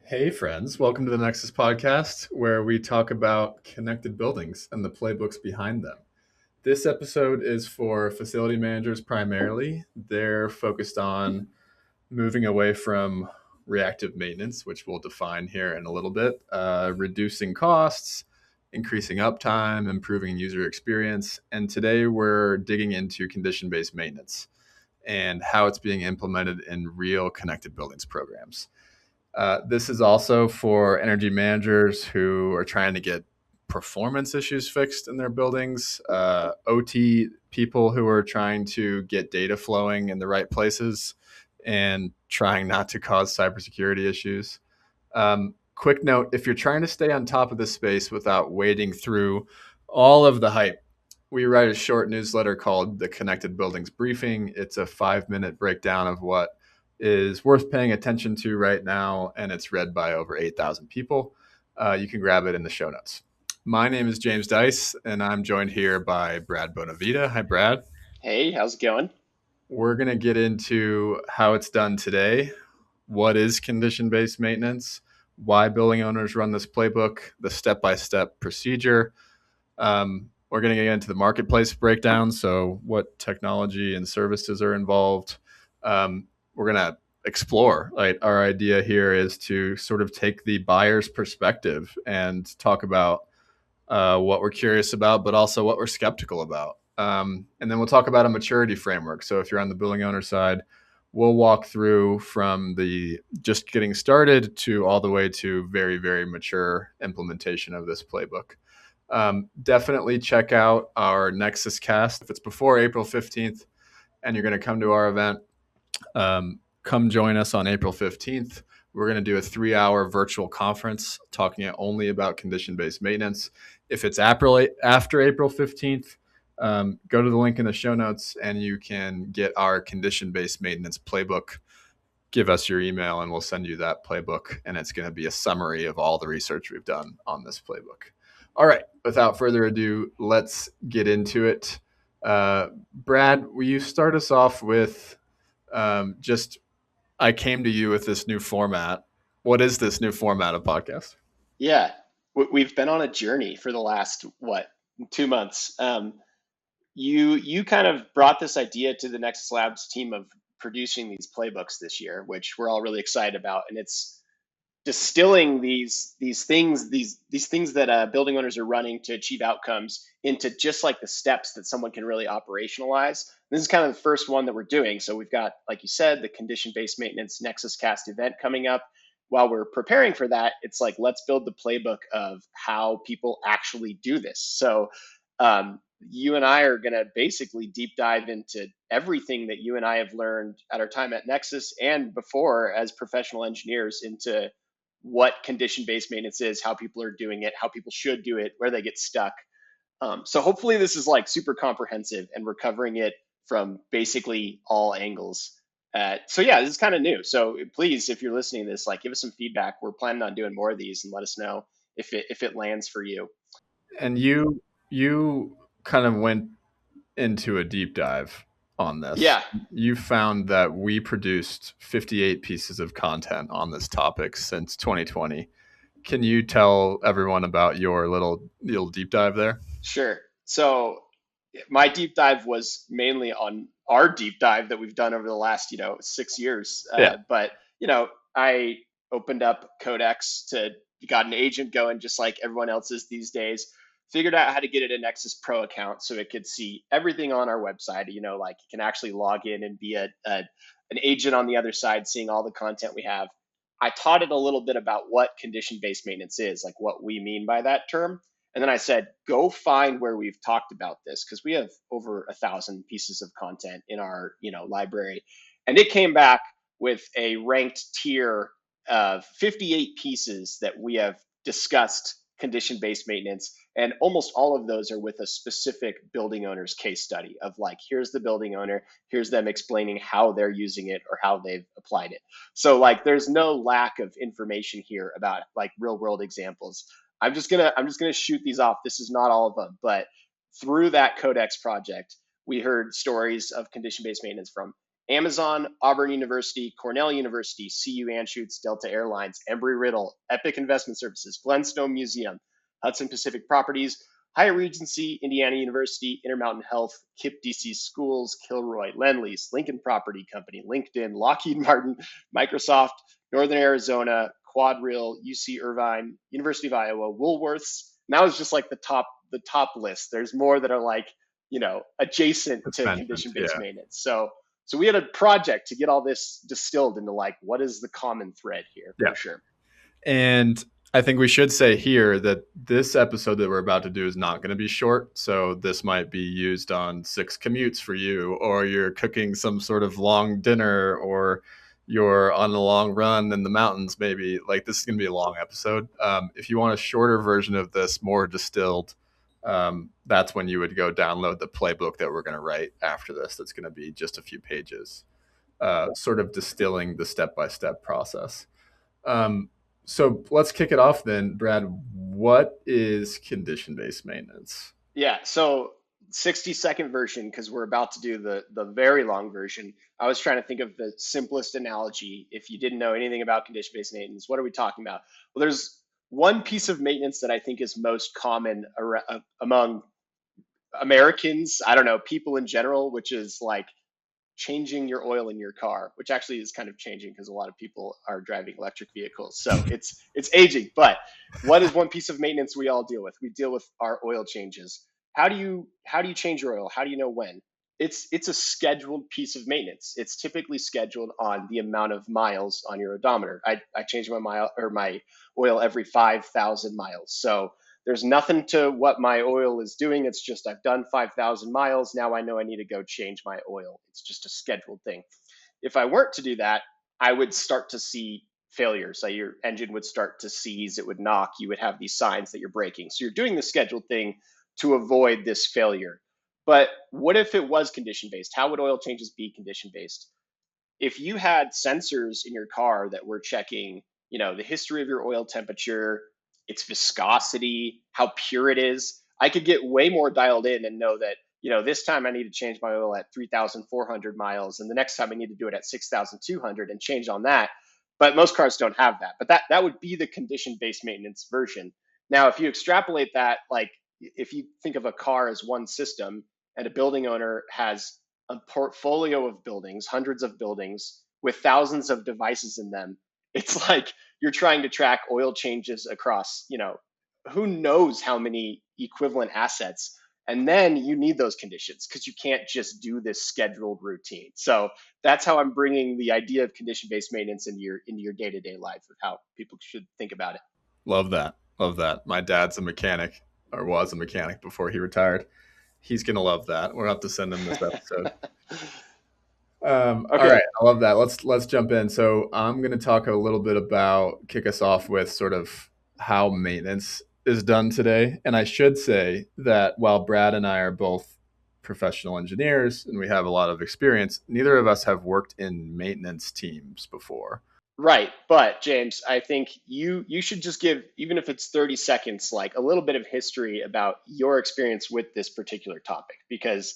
Hey, friends. Welcome to the Nexus Podcast, where we talk about connected buildings and the playbooks behind them. This episode is for facility managers primarily. They're focused on moving away from reactive maintenance, which we'll define here in a little bit, reducing costs, increasing uptime, improving user experience. And today we're digging into condition-based maintenance and how it's being implemented in real connected buildings programs. This is also for energy managers who are trying to get performance issues fixed in their buildings, OT people who are trying to get data flowing in the right places and trying not to cause cybersecurity issues. Quick note, if you're trying to stay on top of this space without wading through all of the hype, we write a short newsletter called the Connected Buildings Briefing. It's a 5-minute breakdown of what is worth paying attention to right now, and it's read by over 8,000 people. You can grab it in the show notes. My name is James Dice, and I'm joined here by Brad Bonavida. Hi, Brad. Hey, how's it going? We're going to get into how it's done today, what is condition-based maintenance, why building owners run this playbook, the step-by-step procedure. We're going to get into the marketplace breakdown, so what technology and services are involved. We're going to explore. Right? Our idea here is to sort of take the buyer's perspective and talk about what we're curious about, but also what we're skeptical about. And then we'll talk about a maturity framework. So if you're on the building owner side, we'll walk through from the just getting started to all the way to very, very mature implementation of this playbook. Definitely check out our Nexus cast. If it's before April 15th and you're going to come to our event, come join us on April 15th. We're going to do a 3-hour virtual conference talking only about condition-based maintenance. If it's after April 15th, go to the link in the show notes and you can get our condition-based maintenance playbook. Give us your email and we'll send you that playbook. And it's going to be a summary of all the research we've done on this playbook. All right, without further ado, let's get into it. Brad, will you start us off with I came to you with this new format. What is this new format of podcast? Yeah, we've been on a journey for the last, 2 months. You kind of brought this idea to the Nexus Labs team of producing these playbooks this year, which we're all really excited about. And it's distilling these things that building owners are running to achieve outcomes into just like the steps that someone can really operationalize. This is kind of the first one that we're doing. So we've got, like you said, the condition-based maintenance Nexus Cast event coming up. While we're preparing for that, it's like, let's build the playbook of how people actually do this. So you and I are going to basically deep dive into everything that you and I have learned at our time at Nexus and before as professional engineers into what condition-based maintenance is, how people are doing it, how people should do it, where they get stuck. So hopefully this is like super comprehensive and we're covering it from basically all angles. So yeah, this is kind of new. So please, if you're listening to this, like give us some feedback. We're planning on doing more of these and let us know if it lands for you. And you kind of went into a deep dive on this. Yeah. You found that we produced 58 pieces of content on this topic since 2020. Can you tell everyone about your little deep dive there? Sure. So my deep dive was mainly on our deep dive that we've done over the last, 6 years. But, I opened up Codex got an agent going just like everyone else is these days, figured out how to get it a Nexus Pro account so it could see everything on our website. Like you can actually log in and be an agent on the other side, seeing all the content we have. I taught it a little bit about what condition-based maintenance is, like what we mean by that term. And then I said, go find where we've talked about this because we have over 1,000 pieces of content in our, library. And it came back with a ranked tier of 58 pieces that we have discussed condition-based maintenance. And almost all of those are with a specific building owner's case study of like, here's the building owner, here's them explaining how they're using it or how they've applied it. So like, there's no lack of information here about like real world examples. I'm just gonna shoot these off. This is not all of them, but through that Codex project, we heard stories of condition-based maintenance from Amazon, Auburn University, Cornell University, CU Anschutz, Delta Airlines, Embry-Riddle, Epic Investment Services, Glenstone Museum, Hudson Pacific Properties, Hyatt Regency, Indiana University, Intermountain Health, KIPP DC Schools, Kilroy, Lend-Lease, Lincoln Property Company, LinkedIn, Lockheed Martin, Microsoft, Northern Arizona, Quadrille, UC Irvine, University of Iowa, Woolworths. And that was just like the top list. There's more that are like, adjacent It's to mentioned. condition-based Yeah. maintenance. So we had a project to get all this distilled into like, what is the common thread here Yeah. for sure. And I think we should say here that this episode that we're about to do is not going to be short. So this might be used on 6 commutes for you, or you're cooking some sort of long dinner, or you're on a long run in the mountains, maybe. Like, this is going to be a long episode. If you want a shorter version of this, more distilled, that's when you would go download the playbook that we're going to write after this. That's going to be just a few pages, sort of distilling the step-by-step process. So let's kick it off then, Brad. What is condition-based maintenance? Yeah, so 60-second version, because we're about to do the very long version. I was trying to think of the simplest analogy. If you didn't know anything about condition-based maintenance, what are we talking about? Well, there's one piece of maintenance that I think is most common among Americans, I don't know, people in general, which is like changing your oil in your car, which actually is kind of changing because a lot of people are driving electric vehicles. So it's aging. But what is one piece of maintenance we all deal with? We deal with our oil changes. How do you change your oil? How do you know when? It's a scheduled piece of maintenance. It's typically scheduled on the amount of miles on your odometer. I change my oil every 5,000 miles. So there's nothing to what my oil is doing. It's just I've done 5,000 miles. Now I know I need to go change my oil. It's just a scheduled thing. If I weren't to do that, I would start to see failures. So your engine would start to seize, it would knock, you would have these signs that you're braking. So you're doing the scheduled thing to avoid this failure. But what if it was condition based? How would oil changes be condition based? If you had sensors in your car that were checking, the history of your oil temperature, its viscosity, how pure it is, I could get way more dialed in and know that, this time I need to change my oil at 3,400 miles, and the next time I need to do it at 6,200 and change on that. But most cars don't have that. But that would be the condition-based maintenance version. Now, if you extrapolate that, like if you think of a car as one system and a building owner has a portfolio of buildings, hundreds of buildings with thousands of devices in them, it's like you're trying to track oil changes across, who knows how many equivalent assets. And then you need those conditions because you can't just do this scheduled routine. So that's how I'm bringing the idea of condition-based maintenance into your day-to-day life of how people should think about it. Love that. Love that. My dad's a mechanic, or was a mechanic before he retired. He's going to love that. We'll have to send him this episode. Okay. All right. I love that. Let's jump in. So I'm going to talk a little bit about, kick us off with sort of how maintenance is done today. And I should say that while Brad and I are both professional engineers and we have a lot of experience, neither of us have worked in maintenance teams before. Right. But James, I think you should just give, even if it's 30 seconds, like a little bit of history about your experience with this particular topic, because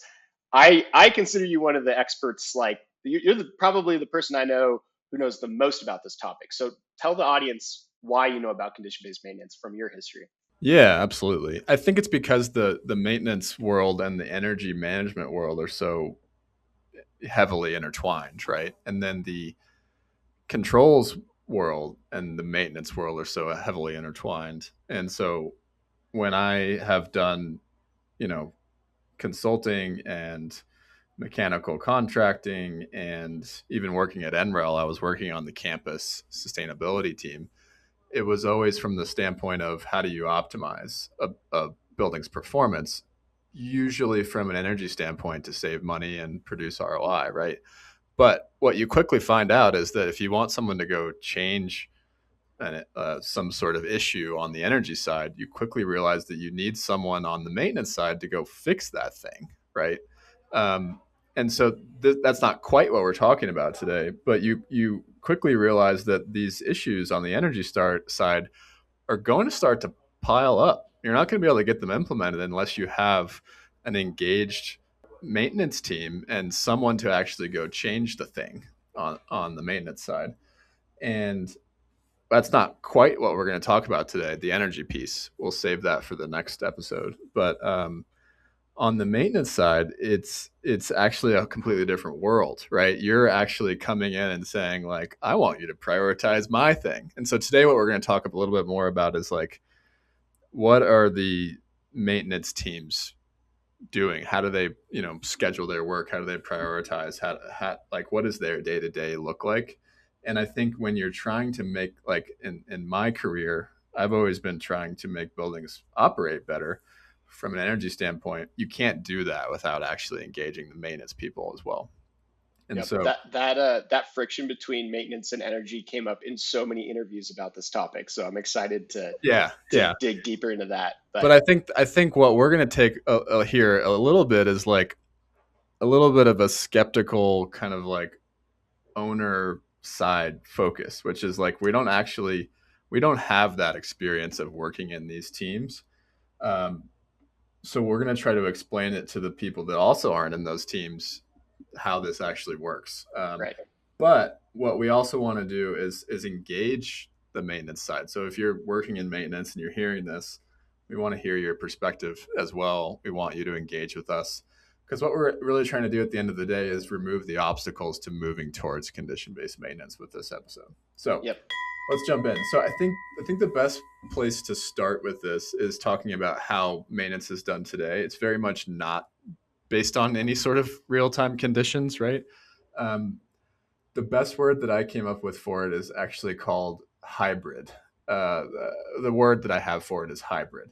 I consider you one of the experts. Like you're probably the person I know who knows the most about this topic. So tell the audience why you know about condition-based maintenance from your history. Yeah, absolutely. I think it's because the maintenance world and the energy management world are so heavily intertwined, right? And then the controls world and the maintenance world are so heavily intertwined. And so when I have done, consulting and mechanical contracting and even working at NREL, I was working on the campus sustainability team. It was always from the standpoint of how do you optimize a building's performance, usually from an energy standpoint to save money and produce ROI, right? But what you quickly find out is that if you want someone to go change some sort of issue on the energy side, you quickly realize that you need someone on the maintenance side to go fix that thing, right? And so that's not quite what we're talking about today, but you quickly realize that these issues on the energy side are going to start to pile up. You're not going to be able to get them implemented unless you have an engaged maintenance team and someone to actually go change the thing on the maintenance side. And that's not quite what we're going to talk about today. The energy piece, we'll save that for the next episode. But on the maintenance side, it's actually a completely different world, right? You're actually coming in and saying like, I want you to prioritize my thing. And so today, what we're going to talk a little bit more about is like, what are the maintenance teams doing? How do they, schedule their work? How do they prioritize? How like, what does their day to day look like? And I think when you're trying to make, like in my career, I've always been trying to make buildings operate better from an energy standpoint. You can't do that without actually engaging the maintenance people as well. And Yep. so, That friction between maintenance and energy came up in so many interviews about this topic. So I'm excited to yeah. dig deeper into that. But I think what we're going to take here a little bit is like a little bit of a skeptical kind of like owner side focus, which is like we don't have that experience of working in these teams. Um, so we're going to try to explain it to the people that also aren't in those teams how this actually works. Right. But what we also want to do is engage the maintenance side. So if you're working in maintenance and you're hearing this, we want to hear your perspective as well. We want you to engage with us because what we're really trying to do at the end of the day is remove the obstacles to moving towards condition-based maintenance with this episode. So Yep. let's jump in. So I think the best place to start with this is talking about how maintenance is done today. It's very much not based on any sort of real-time conditions, right? Um, the best word that I came up with for it is actually called hybrid. The word that I have for it is hybrid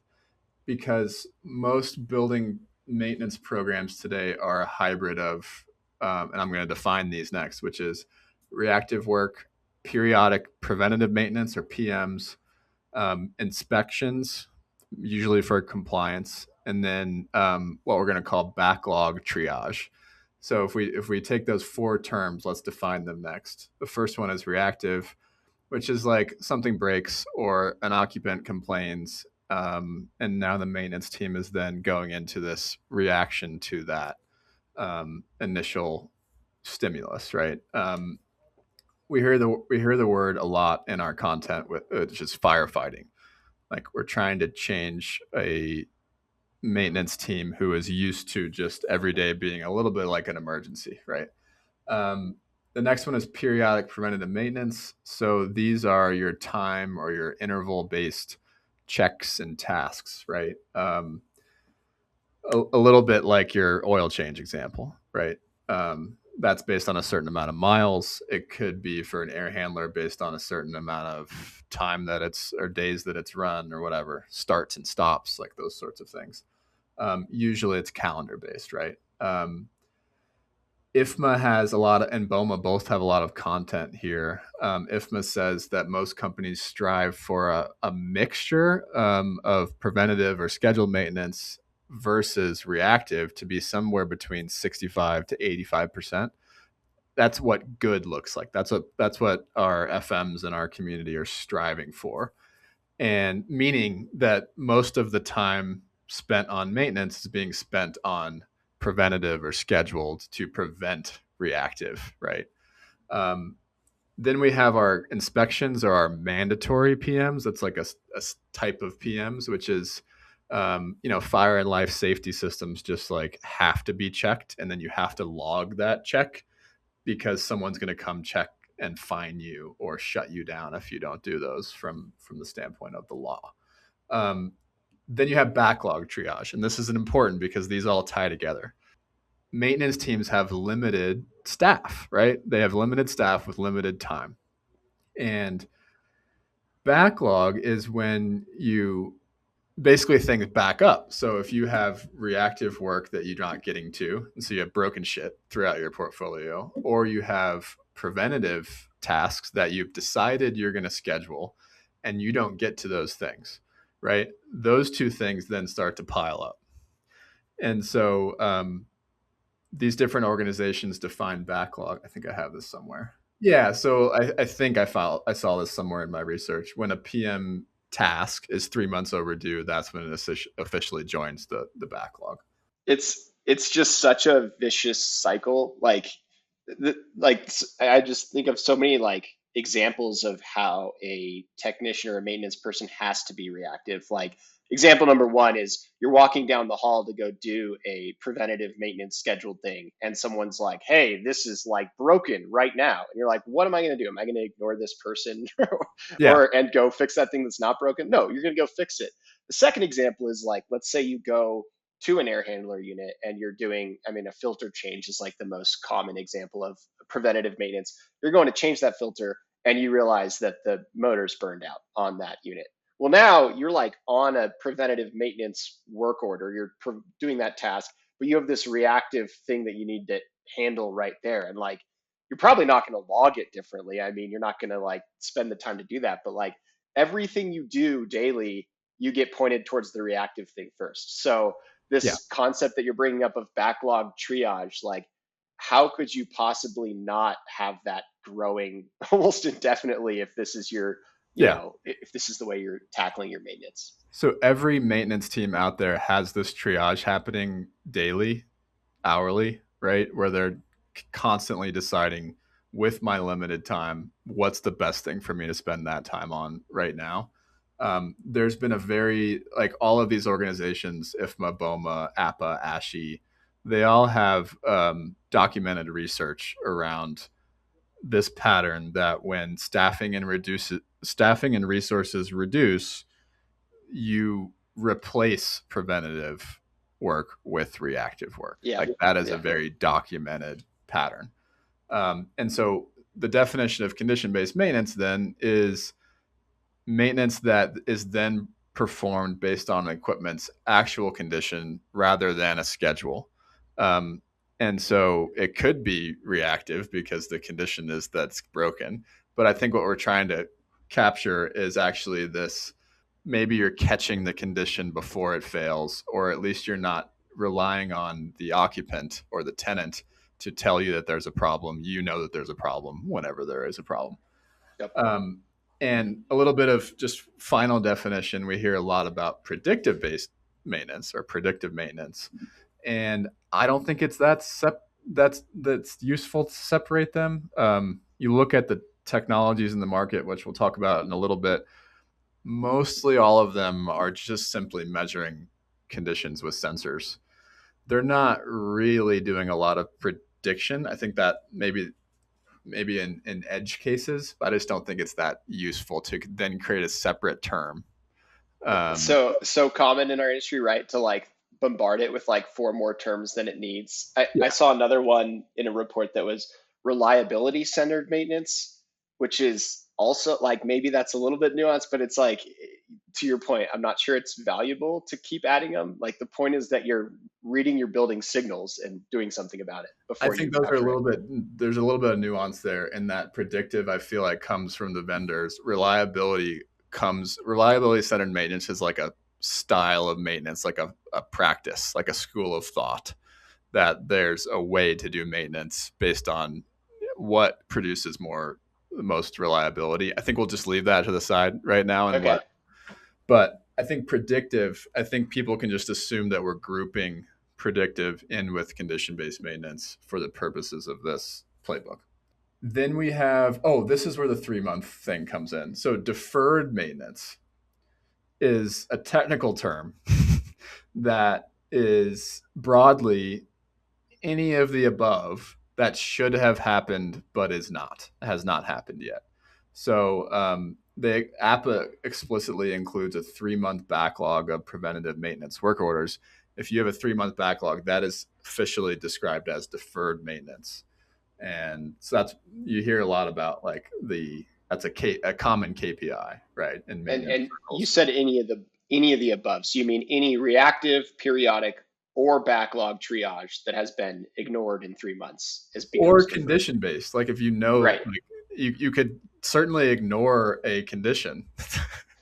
because most building maintenance programs today are a hybrid of, and I'm going to define these next, which is reactive work, periodic preventative maintenance or PMs, inspections, usually for compliance, and then what we're going to call backlog triage. So if we take those four terms, let's define them next. The first one is reactive, which is like something breaks or an occupant complains, and now the maintenance team is then going into this reaction to that initial stimulus, right? We hear the word a lot in our content with which is firefighting. Like we're trying to change a maintenance team who is used to just every day being a little bit like an emergency, right? Um, the next one is periodic preventative maintenance. So these are your time or your interval based checks and tasks, right? A little bit like your oil change example, right? That's based on a certain amount of miles. It could be for an air handler based on a certain amount of time that it's or days that it's run or whatever, starts and stops, like those sorts of things. Usually it's calendar based, right? IFMA has a lot of, and BOMA both have a lot of content here. IFMA says that most companies strive for a mixture of preventative or scheduled maintenance versus reactive to be somewhere between 65 to 85%. That's what good looks like. That's what our FMs in our community are striving for. And meaning that most of the time spent on maintenance is being spent on preventative or scheduled to prevent reactive, right? Um, then we have our inspections or our mandatory PMs. That's like a type of PMs, which is, fire and life safety systems just like have to be checked. And then you have to log that check because someone's going to come check and fine you or shut you down if you don't do those from the standpoint of the law. Then you have backlog triage, and this is important because these all tie together. Maintenance teams have limited staff, right? They have limited staff with limited time. And backlog is when you basically things back up. So if you have reactive work that you're not getting to, and so you have broken shit throughout your portfolio, or you have preventative tasks that you've decided you're going to schedule and you don't get to those things, right? Those two things then start to pile up. And so these different organizations define backlog. I think I have this somewhere. Yeah, so I think I saw this somewhere in my research. When a PM task is 3 months overdue, that's when it officially joins the backlog. It's it's just such a vicious cycle. I just think of so many like examples of how a technician or a maintenance person has to be reactive. Like example number one is you're walking down the hall to go do a preventative maintenance scheduled thing, and someone's like, "Hey, this is like broken right now," and you're like, "What am I going to do? Am I going to ignore this person Yeah. or and go fix that thing that's not broken?" No, you're going to go fix it. The second example is like, let's say you go to an air handler unit and you're doing, I mean, a filter change is like the most common example of preventative maintenance. You're going to change that filter and you realize that the motor's burned out on that unit. Well, now you're like on a preventative maintenance work order. You're doing that task, but you have this reactive thing that you need to handle right there. And like, you're probably not going to log it differently. I mean, you're not going to like spend the time to do that, but like everything you do daily, you get pointed towards the reactive thing first. So Yeah. this concept that you're bringing up of backlog triage, like how could you possibly not have that growing almost indefinitely if this is your, Yeah. if this is the way you're tackling your maintenance? So every maintenance team out there has this triage happening daily, hourly, right? Where they're constantly deciding with my limited time, what's the best thing for me to spend that time on right now. There's been a very, like all of these organizations, IFMA, BOMA, APA, ASHI, they all have documented research around this pattern that when staffing and resources reduce, you replace preventative work with reactive work. Yeah. Like that is a Yeah. very documented pattern. And so the definition of condition-based maintenance then is maintenance that is then performed based on equipment's actual condition rather than a schedule. And so it could be reactive because the condition is that's broken. But I think what we're trying to capture is actually this, maybe you're catching the condition before it fails, or at least you're not relying on the occupant or the tenant to tell you that there's a problem. You know that there's a problem whenever there is a problem. Yep. And a little bit of just final definition, we hear a lot about predictive based maintenance or predictive maintenance. And I don't think it's that's useful to separate them. You look at the technologies in the market, which we'll talk about in a little bit. Mostly all of them are just simply measuring conditions with sensors. They're not really doing a lot of prediction. I think that maybe in edge cases, but I just don't think it's that useful to then create a separate term. So common in our industry, right? To like bombard it with like four more terms than it needs. I Yeah. saw another one in a report that was reliability centered maintenance, which is also like maybe that's a little bit nuanced, but it's like to your point, I'm not sure it's valuable to keep adding them. Like the point is that you're reading your building signals and doing something about it I before think you those are a measure it. little bit, there's a little bit of nuance there in that predictive, I feel like comes from the vendors. Reliability centered maintenance is like a style of maintenance, like a practice, like a school of thought, that there's a way to do maintenance based on what produces the most reliability. I think we'll just leave that to the side right now and Okay. but I think predictive, I think people can just assume that we're grouping predictive in with condition based maintenance for the purposes of this playbook. Then we have, this is where the 3-month thing comes in. So deferred maintenance is a technical term that is broadly any of the above that should have happened but has not happened yet. So the APA explicitly includes a 3-month backlog of preventative maintenance work orders. If you have a 3-month backlog, that is officially described as deferred maintenance. And so you hear a lot about like that's a common KPI, right? In maintenance And you circles. said any of the above. So you mean any reactive, periodic, or backlog triage that has been ignored in 3 months as Or becomes deferred. condition based. Like if you know, Right. like you could certainly ignore a condition,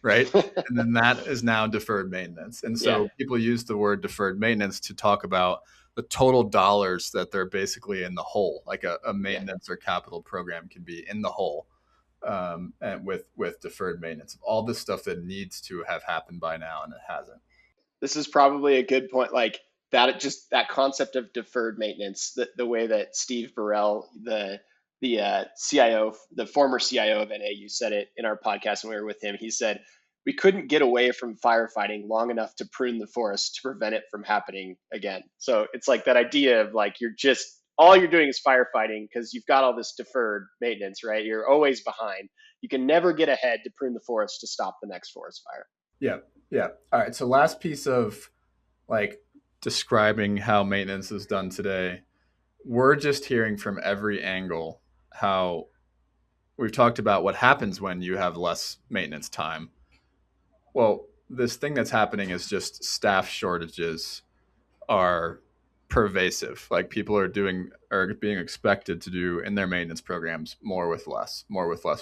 right? And then that is now deferred maintenance. And Yeah. so people use the word deferred maintenance to talk about the total dollars that they're basically in the hole. Like a Yeah. maintenance or capital program can be in the hole, and with deferred maintenance, all this stuff that needs to have happened by now and it hasn't. This is probably a good point. Like that concept of deferred maintenance, the way that Steve Burrell, the CIO, the former CIO of NAU, said it in our podcast when we were with him. He said, we couldn't get away from firefighting long enough to prune the forest to prevent it from happening again. So it's like that idea of like all you're doing is firefighting because you've got all this deferred maintenance, right? You're always behind. You can never get ahead to prune the forest to stop the next forest fire. Yeah. Yeah. All right. So last piece of like describing how maintenance is done today, we're just hearing from every angle how we've talked about what happens when you have less maintenance time. Well, this thing that's happening is just staff shortages are pervasive. Like people are being expected to do in their maintenance programs more with less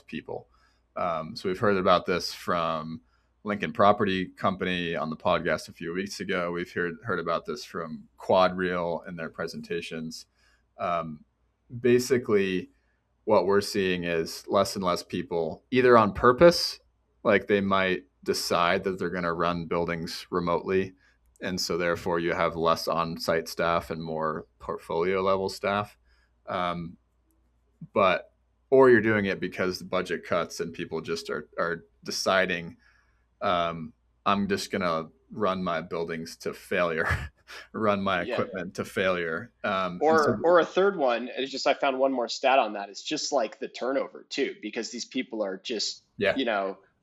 people. So we've heard about this from Lincoln Property Company on the podcast a few weeks ago. We've heard about this from QuadReal in their presentations. Basically, what we're seeing is less and less people, either on purpose, like they might decide that they're going to run buildings remotely. And so therefore you have less on-site staff and more portfolio level staff. Or you're doing it because the budget cuts and people just are deciding, I'm just going to run my buildings to failure, run my equipment to failure. Or a third one is just, I found one more stat on that. It's just like the turnover too, because these people are just,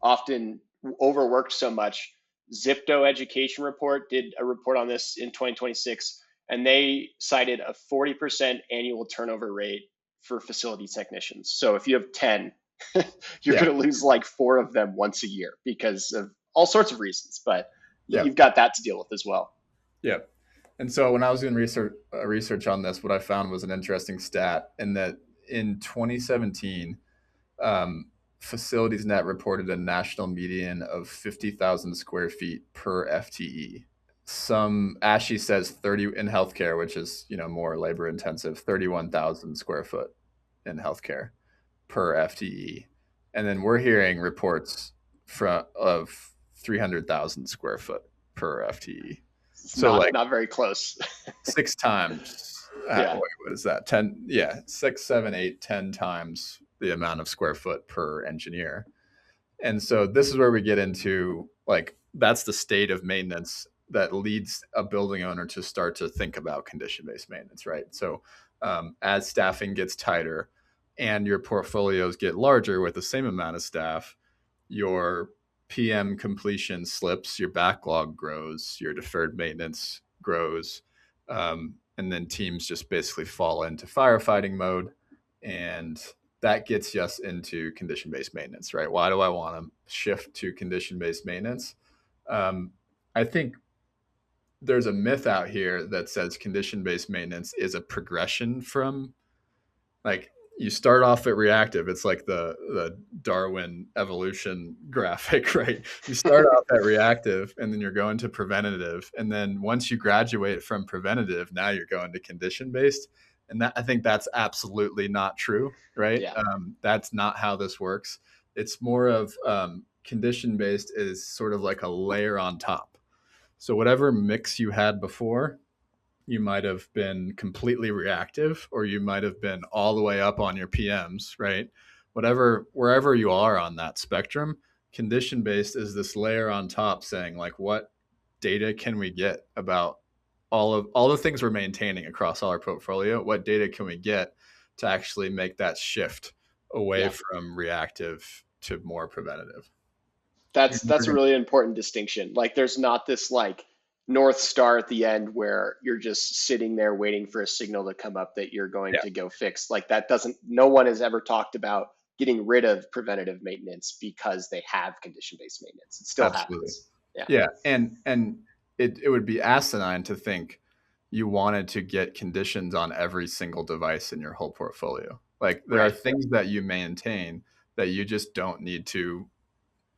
often overworked so much. Zipto Education Report did a report on this in 2026, and they cited a 40% annual turnover rate for facility technicians. So if you have 10, you're going to lose like 4 of them once a year because of all sorts of reasons, but you've got that to deal with as well. Yeah. And so when I was doing research on this, what I found was an interesting stat in that in 2017, Facilities Net reported a national median of 50,000 square feet per FTE. Some ASHI says 30 in healthcare, which is more labor intensive, 31,000 square foot in healthcare per FTE, and then we're hearing reports of 300,000 square foot per FTE. So not very close. 6 times. What is that? 10? Yeah, 6, 7, 8, 10 times the amount of square foot per engineer. And so this is where we get into like that's the state of maintenance that leads a building owner to start to think about condition-based maintenance, right? So as staffing gets tighter and your portfolios get larger with the same amount of staff, your PM completion slips, your backlog grows, your deferred maintenance grows, and then teams just basically fall into firefighting mode, and that gets us into condition-based maintenance, right? Why do I want to shift to condition-based maintenance? I think there's a myth out here that says condition-based maintenance is a progression from, like, you start off at reactive. It's like the Darwin evolution graphic, right? You start off at reactive and then you're going to preventative. And then once you graduate from preventative, now you're going to condition-based. And I think that's absolutely not true, right? Yeah. That's not how this works. It's more of condition-based is sort of like a layer on top. So whatever mix you had before, you might have been completely reactive, or you might have been all the way up on your PMs, right? Wherever you are on that spectrum, condition-based is this layer on top saying, like, what data can we get about all the things we're maintaining across all our portfolio? What data can we get to actually make that shift away from reactive to more preventative? That's a really important distinction. Like, there's not this like North Star at the end where you're just sitting there waiting for a signal to come up that you're going to go fix. Like, no one has ever talked about getting rid of preventative maintenance because they have condition-based maintenance. It still happens. Yeah. And it would be asinine to think you wanted to get conditions on every single device in your whole portfolio. Like, there are things that you maintain that you just don't need to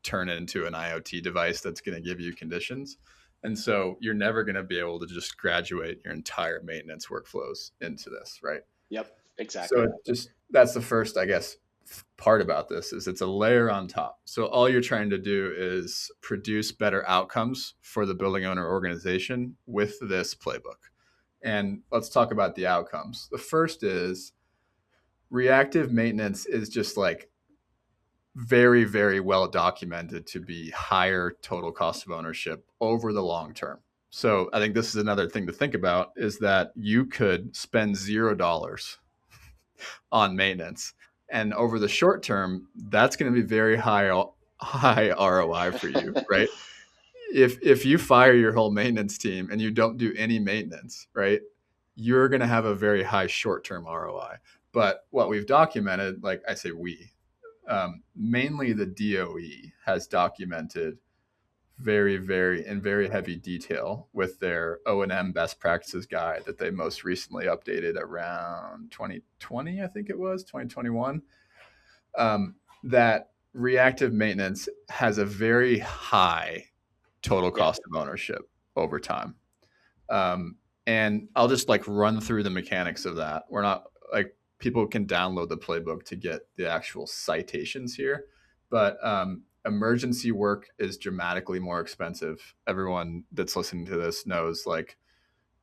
turn into an IoT device that's going to give you conditions. And so you're never going to be able to just graduate your entire maintenance workflows into this, right? Yep, exactly. So that's the first, I guess, part about this is it's a layer on top. So all you're trying to do is produce better outcomes for the building owner organization with this playbook. And let's talk about the outcomes. The first is reactive maintenance is just like very, very well documented to be higher total cost of ownership over the long term. So I think this is another thing to think about is that you could spend $0 on maintenance. And over the short term, that's going to be very high ROI for you, right? If you fire your whole maintenance team and you don't do any maintenance, right? You're going to have a very high short-term ROI. But what we've documented, like I say mainly the DOE has documented very heavy detail with their O&M best practices guide that they most recently updated around 2020, I think it was 2021. That reactive maintenance has a very high total cost of ownership over time. And I'll just like run through the mechanics of that. We're not like people can download the playbook to get the actual citations here, but emergency work is dramatically more expensive. Everyone that's listening to this knows like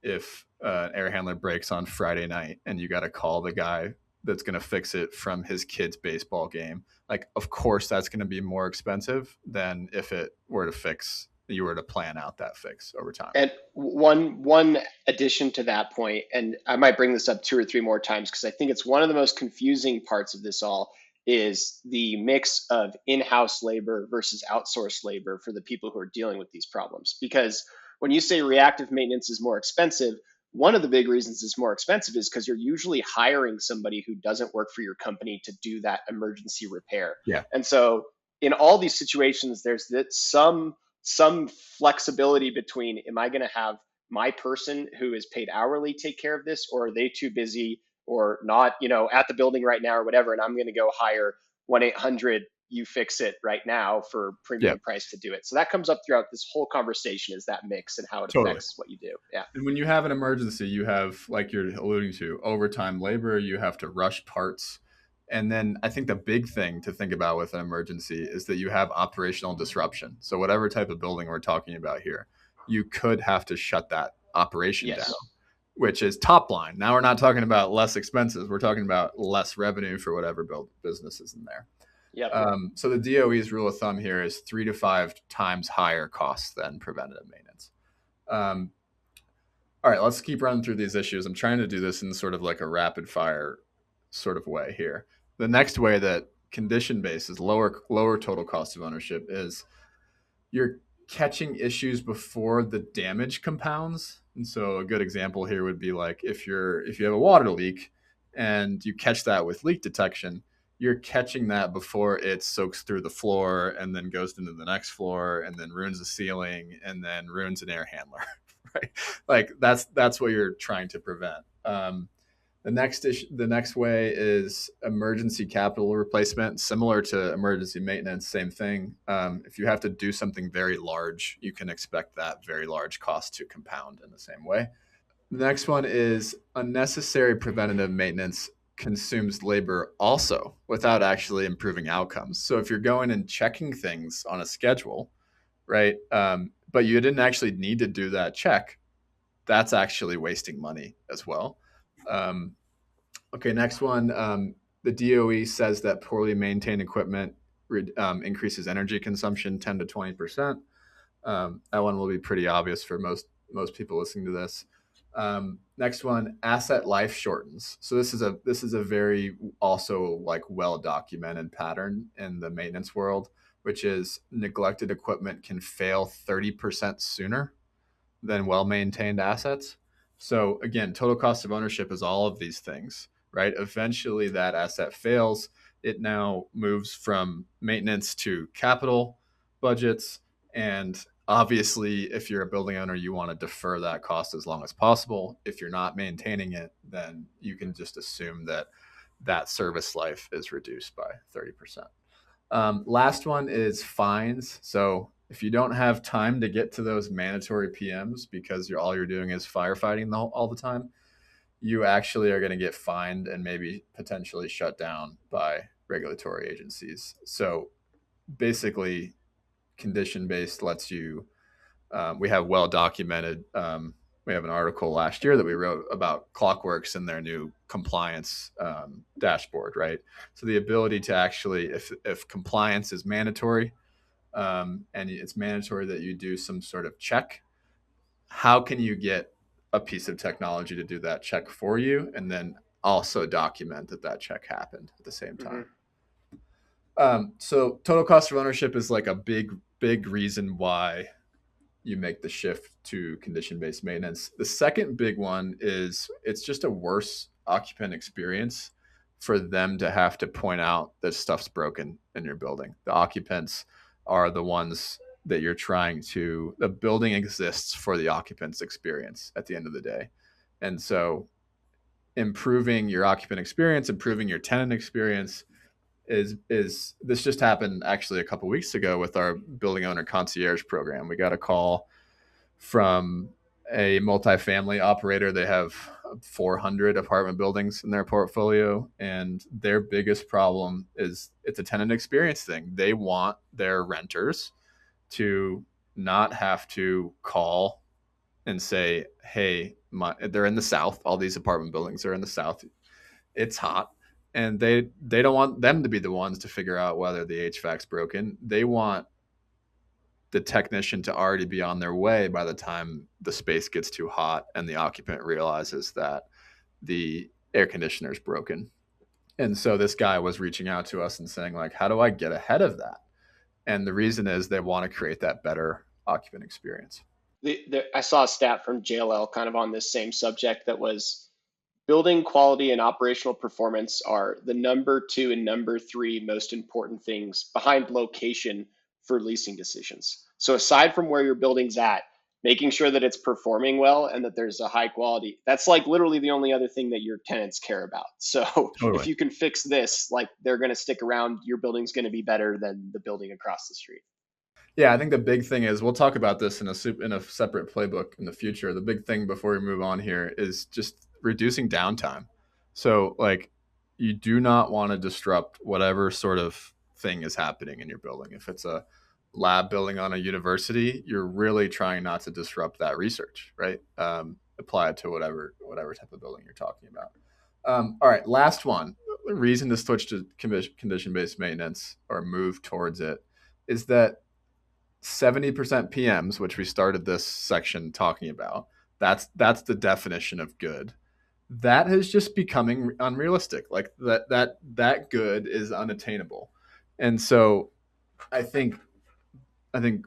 if an air handler breaks on Friday night and you got to call the guy that's going to fix it from his kid's baseball game, like of course that's going to be more expensive than if it were to fix you were to plan out that fix over time. And one addition to that point, and I might bring this up 2 or 3 more times because I think it's one of the most confusing parts of this all, is the mix of in-house labor versus outsourced labor for the people who are dealing with these problems. Because when you say reactive maintenance is more expensive, one of the big reasons it's more expensive is because you're usually hiring somebody who doesn't work for your company to do that emergency repair. Yeah. And so in all these situations, there's some flexibility between, am I going to have my person who is paid hourly take care of this, or are they too busy or not, at the building right now or whatever, and I'm going to go hire 1-800 you fix it right now for premium price to do it. So that comes up throughout this whole conversation, is that mix and how it affects what you do. Yeah. And when you have an emergency, you have, like you're alluding to, overtime labor, you have to rush parts. And then I think the big thing to think about with an emergency is that you have operational disruption. So whatever type of building we're talking about here, you could have to shut that operation down, which is top line. Now we're not talking about less expenses. We're talking about less revenue for whatever business is in there. Yep. So the DOE's rule of thumb here is 3 to 5 times higher costs than preventative maintenance. All right, let's keep running through these issues. I'm trying to do this in sort of like a rapid fire sort of way here. The next way that condition-based is lower total cost of ownership is you're catching issues before the damage compounds. And so a good example here would be like if you have a water leak and you catch that with leak detection, you're catching that before it soaks through the floor and then goes into the next floor and then ruins the ceiling and then ruins an air handler, right? Like that's what you're trying to prevent. The next way is emergency capital replacement, similar to emergency maintenance, same thing. If you have to do something very large, you can expect that very large cost to compound in the same way. The next one is unnecessary preventative maintenance consumes labor also without actually improving outcomes. So if you're going and checking things on a schedule, right, but you didn't actually need to do that check, that's actually wasting money as well. Okay, next one. The DOE says that poorly maintained equipment increases energy consumption 10 to 20%. That one will be pretty obvious for most people listening to this. Next one, asset life shortens. So this is a very also like well documented pattern in the maintenance world, which is neglected equipment can fail 30% sooner than well maintained assets. So again, total cost of ownership is all of these things, right? Eventually that asset fails. It now moves from maintenance to capital budgets. And obviously, if you're a building owner, you want to defer that cost as long as possible. If you're not maintaining it, then you can just assume that that service life is reduced by 30%. Last one is fines. So if you don't have time to get to those mandatory PMs because all you're doing is firefighting all the time, you actually are going to get fined and maybe potentially shut down by regulatory agencies. So basically, condition-based lets you, we have well documented, we have an article last year that we wrote about Clockworks and their new compliance dashboard, right? So the ability to actually, if compliance is mandatory, and it's mandatory that you do some sort of check, how can you get a piece of technology to do that check for you and then also document that that check happened at the same time? So total cost of ownership is like a big reason why you make the shift to condition-based maintenance. The second big one is it's just a worse occupant experience for them to have to point out that stuff's broken in your building. The occupants are the ones that you're trying to, the building exists for the occupant's experience at the end of the day. And so improving your occupant experience, improving your tenant experience is this just happened actually a couple weeks ago with our building owner concierge program. We got a call from a multifamily operator. They have 400 apartment buildings in their portfolio, and their biggest problem is it's a tenant experience thing. They want their renters to not have to call and say, hey, they're in the South. All these apartment buildings are in the South. It's hot. And they don't want them to be the ones to figure out whether the HVAC's broken. They want the technician to already be on their way by the time the space gets too hot and the occupant realizes that the air conditioner is broken. And so this guy was reaching out to us and saying, like, how do I get ahead of that? And the reason is they want to create that better occupant experience. I saw a stat from JLL kind of on this same subject that was building quality and operational performance are the number 2 and number 3 most important things behind location for leasing decisions. So aside from where your building's at, making sure that it's performing well and that there's a high quality, that's like literally the only other thing that your tenants care about. So Totally. if you can fix this, like they're going to stick around, your building's going to be better than the building across the street. Yeah, I think the big thing is we'll talk about this in a separate playbook in the future. The big thing before we move on here is just reducing downtime. So like you do not want to disrupt whatever sort of thing is happening in your building. If it's a lab building on a university, you're really trying not to disrupt that research, right? Apply it to whatever type of building you're talking about. All right, last one. The reason to switch to condition-based maintenance or move towards it is that 70% PMs, which we started this section talking about, that's the definition of good. That is just becoming unrealistic. Like that good is unattainable. And so I think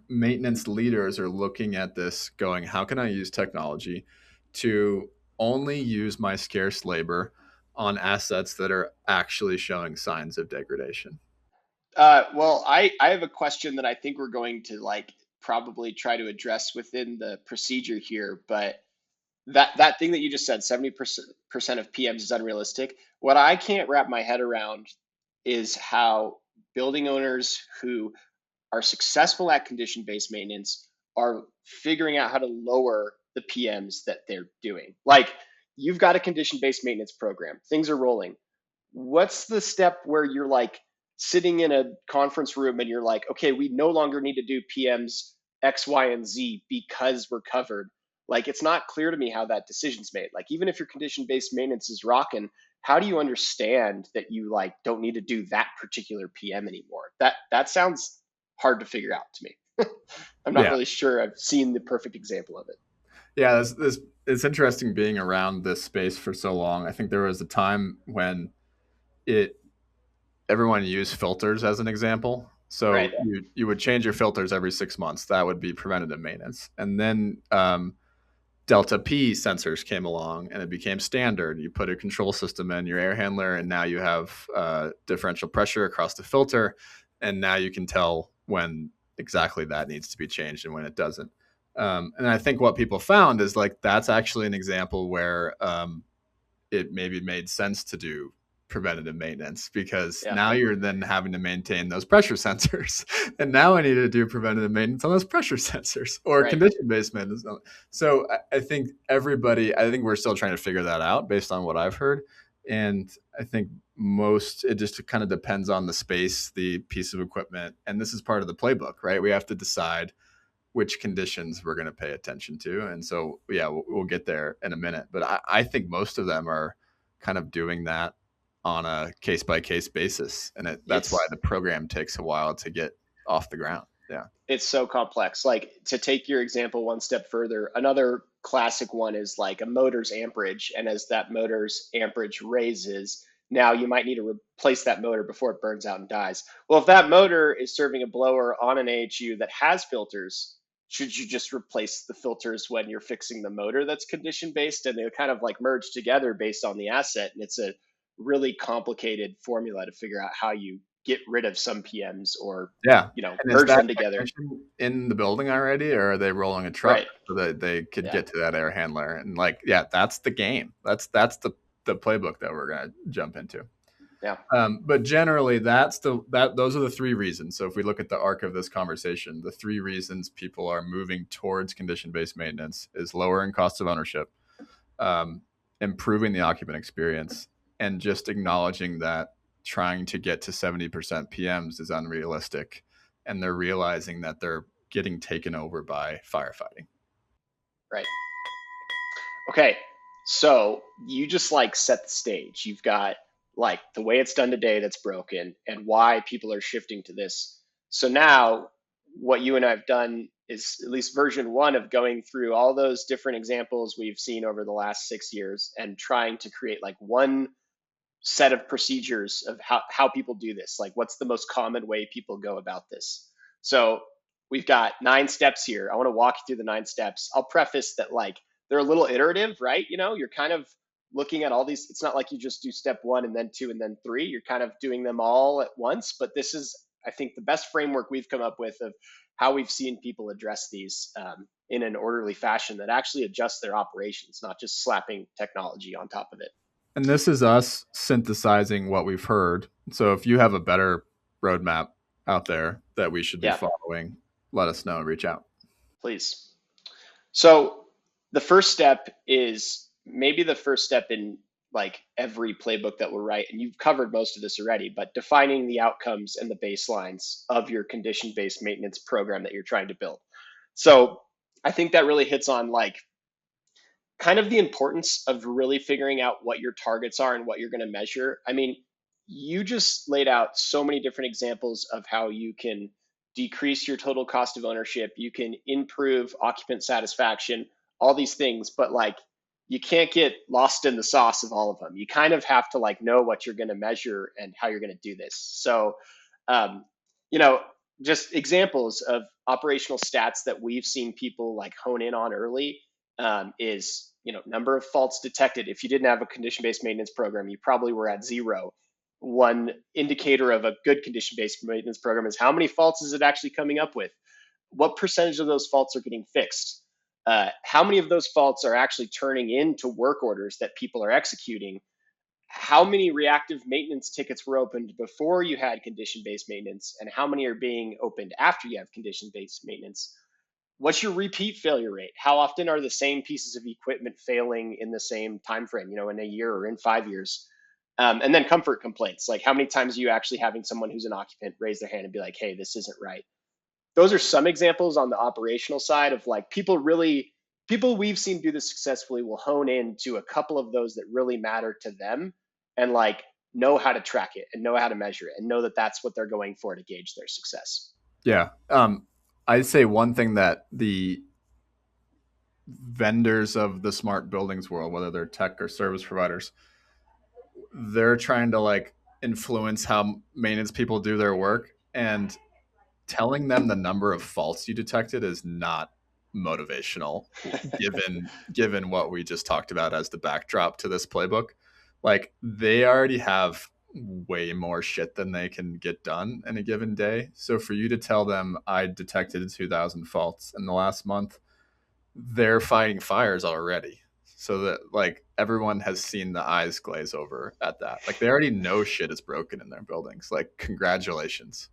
maintenance leaders are looking at this going, how can I use technology to only use my scarce labor on assets that are actually showing signs of degradation? Well, I have a question that I think we're going to like probably try to address within the procedure here, but that thing that you just said, 70% of PMs is unrealistic. What I can't wrap my head around is how building owners who are successful at condition-based maintenance are figuring out how to lower the PMs that they're doing. Like you've got a condition-based maintenance program, things are rolling. What's the step where you're like sitting in a conference room and you're like, okay, we no longer need to do PMs X, Y, and Z because we're covered? Like, it's not clear to me how that decision's made. Like, even if your condition-based maintenance is rocking, how do you understand that you like don't need to do that particular PM anymore? That sounds hard to figure out to me. I'm not really sure I've seen the perfect example of it. Yeah, it's interesting being around this space for so long. I think there was a time when everyone used filters as an example. So Right. you would change your filters every 6 months. That would be preventative maintenance. And then Delta P sensors came along and it became standard. You put a control system in your air handler, and now you have differential pressure across the filter. And now you can tell when exactly that needs to be changed and when it doesn't. And I think what people found is like that's actually an example where it maybe made sense to do preventative maintenance because now you're then having to maintain those pressure sensors. And now I need to do preventative maintenance on those pressure sensors or condition-based maintenance. So I think we're still trying to figure that out based on what I've heard. And I think it just kind of depends on the space, the piece of equipment, and this is part of the playbook, right? We have to decide which conditions we're going to pay attention to. And so, yeah, we'll get there in a minute. But I think most of them are kind of doing that on a case by case basis. And that's why It's the program takes a while to get off the ground. Yeah. it's so complex. Like, to take your example one step further, another classic one is like a motor's amperage. And as that motor's amperage raises, now you might need to replace that motor before it burns out and dies. Well, if that motor is serving a blower on an AHU that has filters, should you just replace the filters when you're fixing the motor that's condition based? And they kind of like merge together based on the asset. And it's a really complicated formula to figure out how you get rid of some PMs or, Yeah. And is merge that them together. in the building already, or are they rolling a truck Right. so that they could Yeah. get to that air handler? And like, yeah, that's the game. That's the playbook that we're going to jump into. Yeah. But generally, those are the three reasons. So if we look at the arc of this conversation, the three reasons people are moving towards condition-based maintenance is lowering cost of ownership, improving the occupant experience, and just acknowledging that trying to get to 70% PMs is unrealistic, and they're realizing that they're getting taken over by firefighting. Right. Okay. So you just like set the stage. You've got like the way it's done today that's broken and why people are shifting to this. So now what you and I have done is at least version one of going through all those different examples we've seen over the last 6 years and trying to create like one set of procedures of how people do this. Like, what's the most common way people go about this? So we've got 9 steps here. I want to walk you through the 9 steps. I'll preface that like they're a little iterative, right? You're kind of looking at all these. It's not like you just do step 1 and then 2 and then 3. You're kind of doing them all at once. But this is, I think, the best framework we've come up with of how we've seen people address these in an orderly fashion that actually adjusts their operations, not just slapping technology on top of it. And this is us synthesizing what we've heard. So if you have a better roadmap out there that we should be following, let us know. Reach out. Please. So the first step is maybe the first step in like every playbook that we'll write, and you've covered most of this already, but defining the outcomes and the baselines of your condition-based maintenance program that you're trying to build. So I think that really hits on like kind of the importance of really figuring out what your targets are and what you're going to measure. I mean, you just laid out so many different examples of how you can decrease your total cost of ownership, you can improve occupant satisfaction, all these things, but like you can't get lost in the sauce of all of them. You kind of have to like know what you're going to measure and how you're going to do this. So, um, you know, just examples of operational stats that we've seen people like hone in on early is number of faults detected. If you didn't have a condition-based maintenance program, you probably were at 0. One indicator of a good condition-based maintenance program is how many faults is it actually coming up with? What percentage of those faults are getting fixed? How many of those faults are actually turning into work orders that people are executing? How many reactive maintenance tickets were opened before you had condition-based maintenance, and how many are being opened after you have condition-based maintenance? What's your repeat failure rate? How often are the same pieces of equipment failing in the same time frame, in a year or in 5 years? And then comfort complaints, like how many times are you actually having someone who's an occupant raise their hand and be like, hey, this isn't right? Those are some examples on the operational side of like people we've seen do this successfully will hone in to a couple of those that really matter to them and like know how to track it and know how to measure it and know that that's what they're going for to gauge their success. Yeah. I'd say one thing that the vendors of the smart buildings world, whether they're tech or service providers, they're trying to like influence how maintenance people do their work, and telling them the number of faults you detected is not motivational given what we just talked about as the backdrop to this playbook. Like, they already have way more shit than they can get done in a given day. So for you to tell them I detected 2,000 faults in the last month, they're fighting fires already. So that like everyone has seen the eyes glaze over at that. Like, they already know shit is broken in their buildings. Like, congratulations,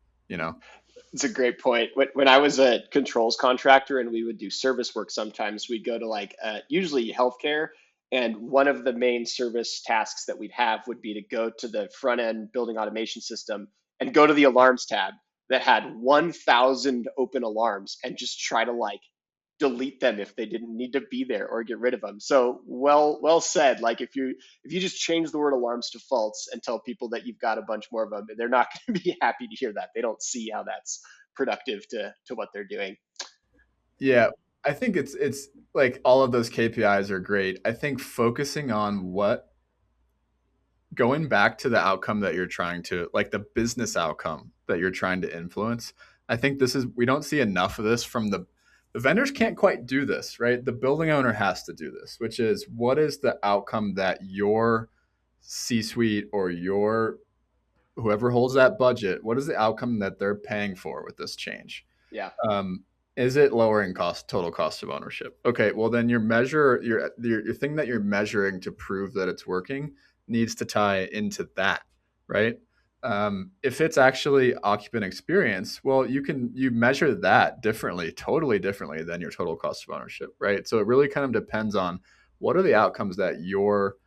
It's a great point. When I was a controls contractor and we would do service work, sometimes we'd go to like usually healthcare, And one of the main service tasks that we'd have would be to go to the front end building automation system and go to the alarms tab that had 1,000 open alarms and just try to like delete them if they didn't need to be there or get rid of them. So well said. Like if you just change the word alarms to false and tell people that you've got a bunch more of them, they're not going to be happy to hear that. They don't see how that's productive to what they're doing. Yeah, I think it's like all of those KPIs are great. I think focusing on going back to the outcome that you're trying to, like the business outcome that you're trying to influence. I think we don't see enough of this from the vendors can't quite do this, right? The building owner has to do this, which is what is the outcome that your C-suite or your whoever holds that budget, what is the outcome that they're paying for with this change? Yeah. Is it lowering total cost of ownership? Okay, well then your thing that you're measuring to prove that it's working needs to tie into that, right? If it's actually occupant experience, well, you measure that differently, totally differently than your total cost of ownership, right? So it really kind of depends on what are the outcomes that your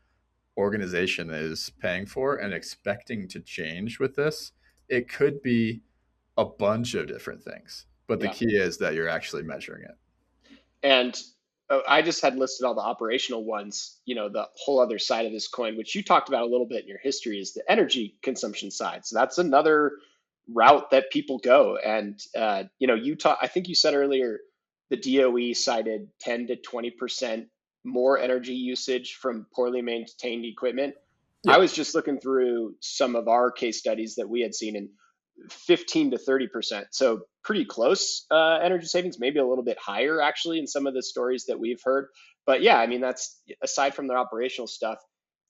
organization is paying for and expecting to change with this. It could be a bunch of different things, but the Yeah. key is that you're actually measuring it. And I just had listed all the operational ones. The whole other side of this coin, which you talked about a little bit in your history, is the energy consumption side. So that's another route that people go. And I think you said earlier the DOE cited 10 to 20% more energy usage from poorly maintained equipment. I Yep. was just looking through some of our case studies that we had seen, and 15 to 30%. So pretty close energy savings, maybe a little bit higher actually in some of the stories that we've heard. But yeah, I mean, that's aside from the operational stuff.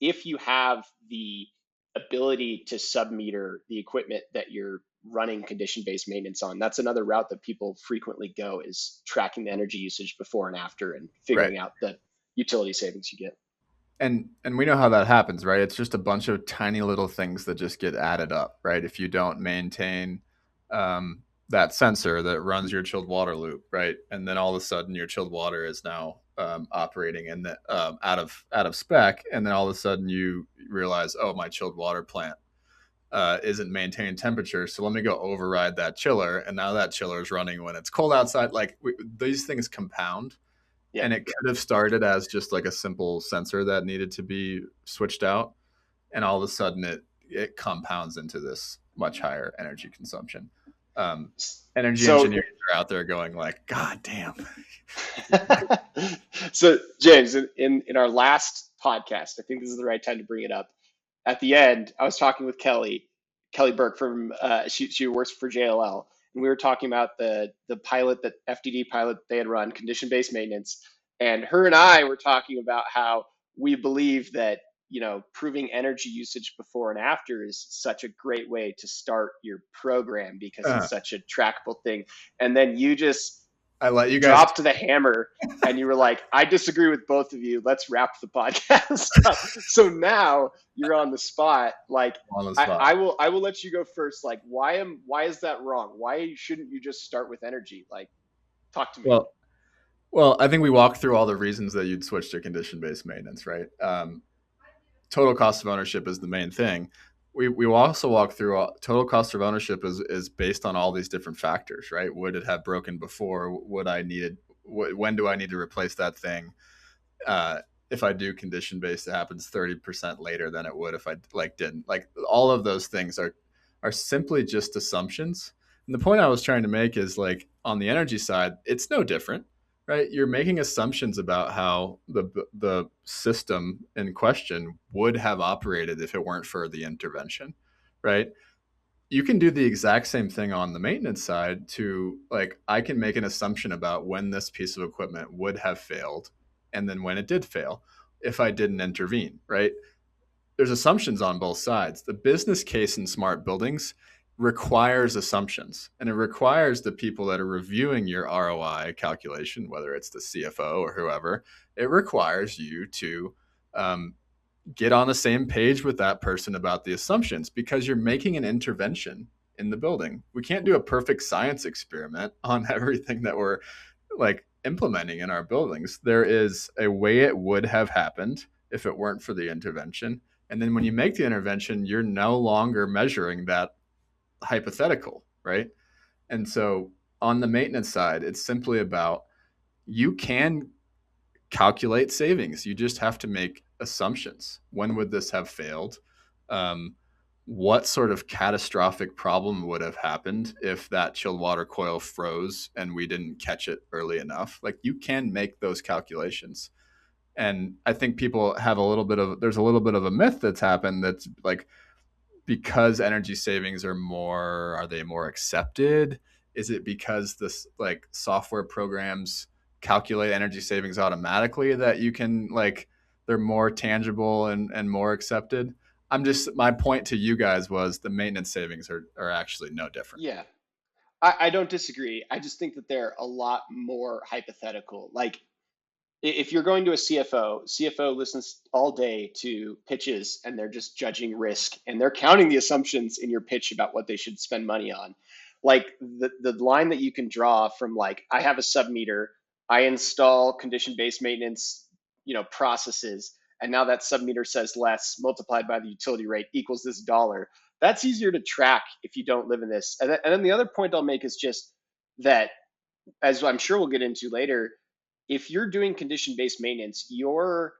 If you have the ability to submeter the equipment that you're running condition-based maintenance on, that's another route that people frequently go, is tracking the energy usage before and after and Right. figuring out the utility savings you get. And we know how that happens, right? It's just a bunch of tiny little things that just get added up, right? If you don't maintain that sensor that runs your chilled water loop, right, and then all of a sudden your chilled water is now operating in the out of spec, and then all of a sudden you realize, oh, my chilled water plant isn't maintaining temperature, so let me go override that chiller, and now that chiller is running when it's cold outside. Like these things compound, Yeah. and it could have started as just like a simple sensor that needed to be switched out, and all of a sudden it compounds into this much higher energy consumption. Energy So engineers are out there going like, God damn. so James, in our last podcast, I think this is the right time to bring it up. At the end, I was talking with Kelly Burke from she works for JLL, and we were talking about the pilot, that FDD pilot they had run, condition based maintenance, and her and I were talking about how we believe that proving energy usage before and after is such a great way to start your program because uh, it's such a trackable thing, and then you just I let you guys dropped the hammer and you were like, I disagree with both of you. Let's wrap the podcast up. So now you're on the spot. Like on the spot. I will let you go first. Like why is that wrong? Why shouldn't you just start with energy? Like talk to me. Well, I think we walked through all the reasons that you'd switch to condition-based maintenance, right? Total cost of ownership is the main thing. We also walk through total cost of ownership is based on all these different factors, right? Would it have broken before? When do I need to replace that thing? If I do condition based, it happens 30% later than it would if I didn't. Like all of those things are simply just assumptions. And the point I was trying to make is like on the energy side, it's no different, right? You're making assumptions about how the system in question would have operated if it weren't for the intervention, right? You can do the exact same thing on the maintenance side to like I can make an assumption about when this piece of equipment would have failed and then when it did fail if I didn't intervene, right? There's assumptions on both sides. The business case in smart buildings requires assumptions, and it requires the people that are reviewing your ROI calculation, whether it's the CFO or whoever, it requires you to get on the same page with that person about the assumptions because you're making an intervention in the building. We can't do a perfect science experiment on everything that we're like implementing in our buildings. There is a way it would have happened if it weren't for the intervention. And then when you make the intervention, you're no longer measuring that hypothetical, right? And so on the maintenance side, it's simply about you can calculate savings. You just have to make assumptions. When would this have failed? Um, what sort of catastrophic problem would have happened if that chilled water coil froze and we didn't catch it early enough? Like, you can make those calculations. And I think people have there's a little bit of a myth that's happened that's like, because energy savings are they more accepted? Is it because this like software programs calculate energy savings automatically that you can like they're more tangible and more accepted? My point to you guys was the maintenance savings are actually no different. Yeah, I don't disagree. I just think that they're a lot more hypothetical. Like, if you're going to a CFO listens all day to pitches and they're just judging risk and they're counting the assumptions in your pitch about what they should spend money on. Like, the line that you can draw from, like, I have a sub meter, I install condition-based maintenance, processes, and now that sub meter says less multiplied by the utility rate equals this dollar. That's easier to track if you don't live in this. And then the other point I'll make is just that, as I'm sure we'll get into later, if you're doing condition-based maintenance, your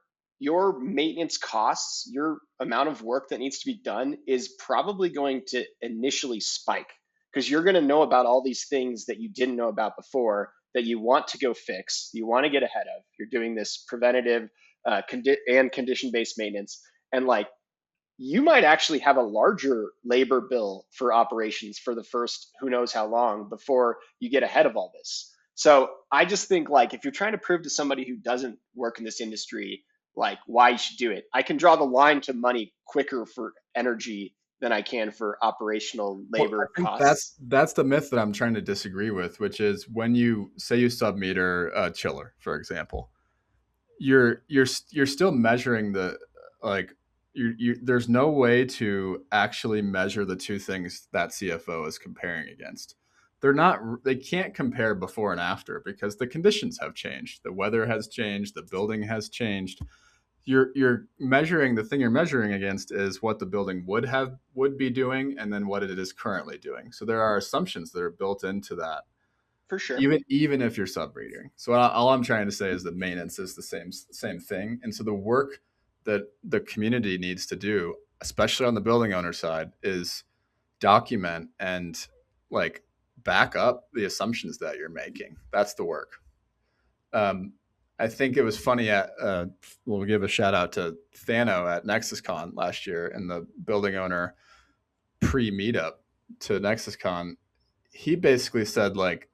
maintenance costs, your amount of work that needs to be done is probably going to initially spike, because you're going to know about all these things that you didn't know about before that you want to go fix, you want to get ahead of. You're doing this preventative and condition-based maintenance, and like, you might actually have a larger labor bill for operations for the first who knows how long before you get ahead of all this. So I just think, like, if you're trying to prove to somebody who doesn't work in this industry like why you should do it, I can draw the line to money quicker for energy than I can for operational Well, labor I think costs. that's the myth that I'm trying to disagree with, which is when you say you submeter a chiller, for example, you're still measuring the like there's no way to actually measure the two things that CFO is comparing against. They can't compare before and after because the conditions have changed, the weather has changed, the building has changed. You're measuring the thing you're measuring against is what the building would be doing and then what it is currently doing. So there are assumptions that are built into that, For sure. even if you're sub reading. So all I'm trying to say is that maintenance is the same thing. And so the work that the community needs to do, especially on the building owner side, is document and like back up the assumptions that you're making. That's the work. I think it was funny we'll give a shout out to Thano at NexusCon last year and the building owner pre meetup to NexusCon. He basically said, like,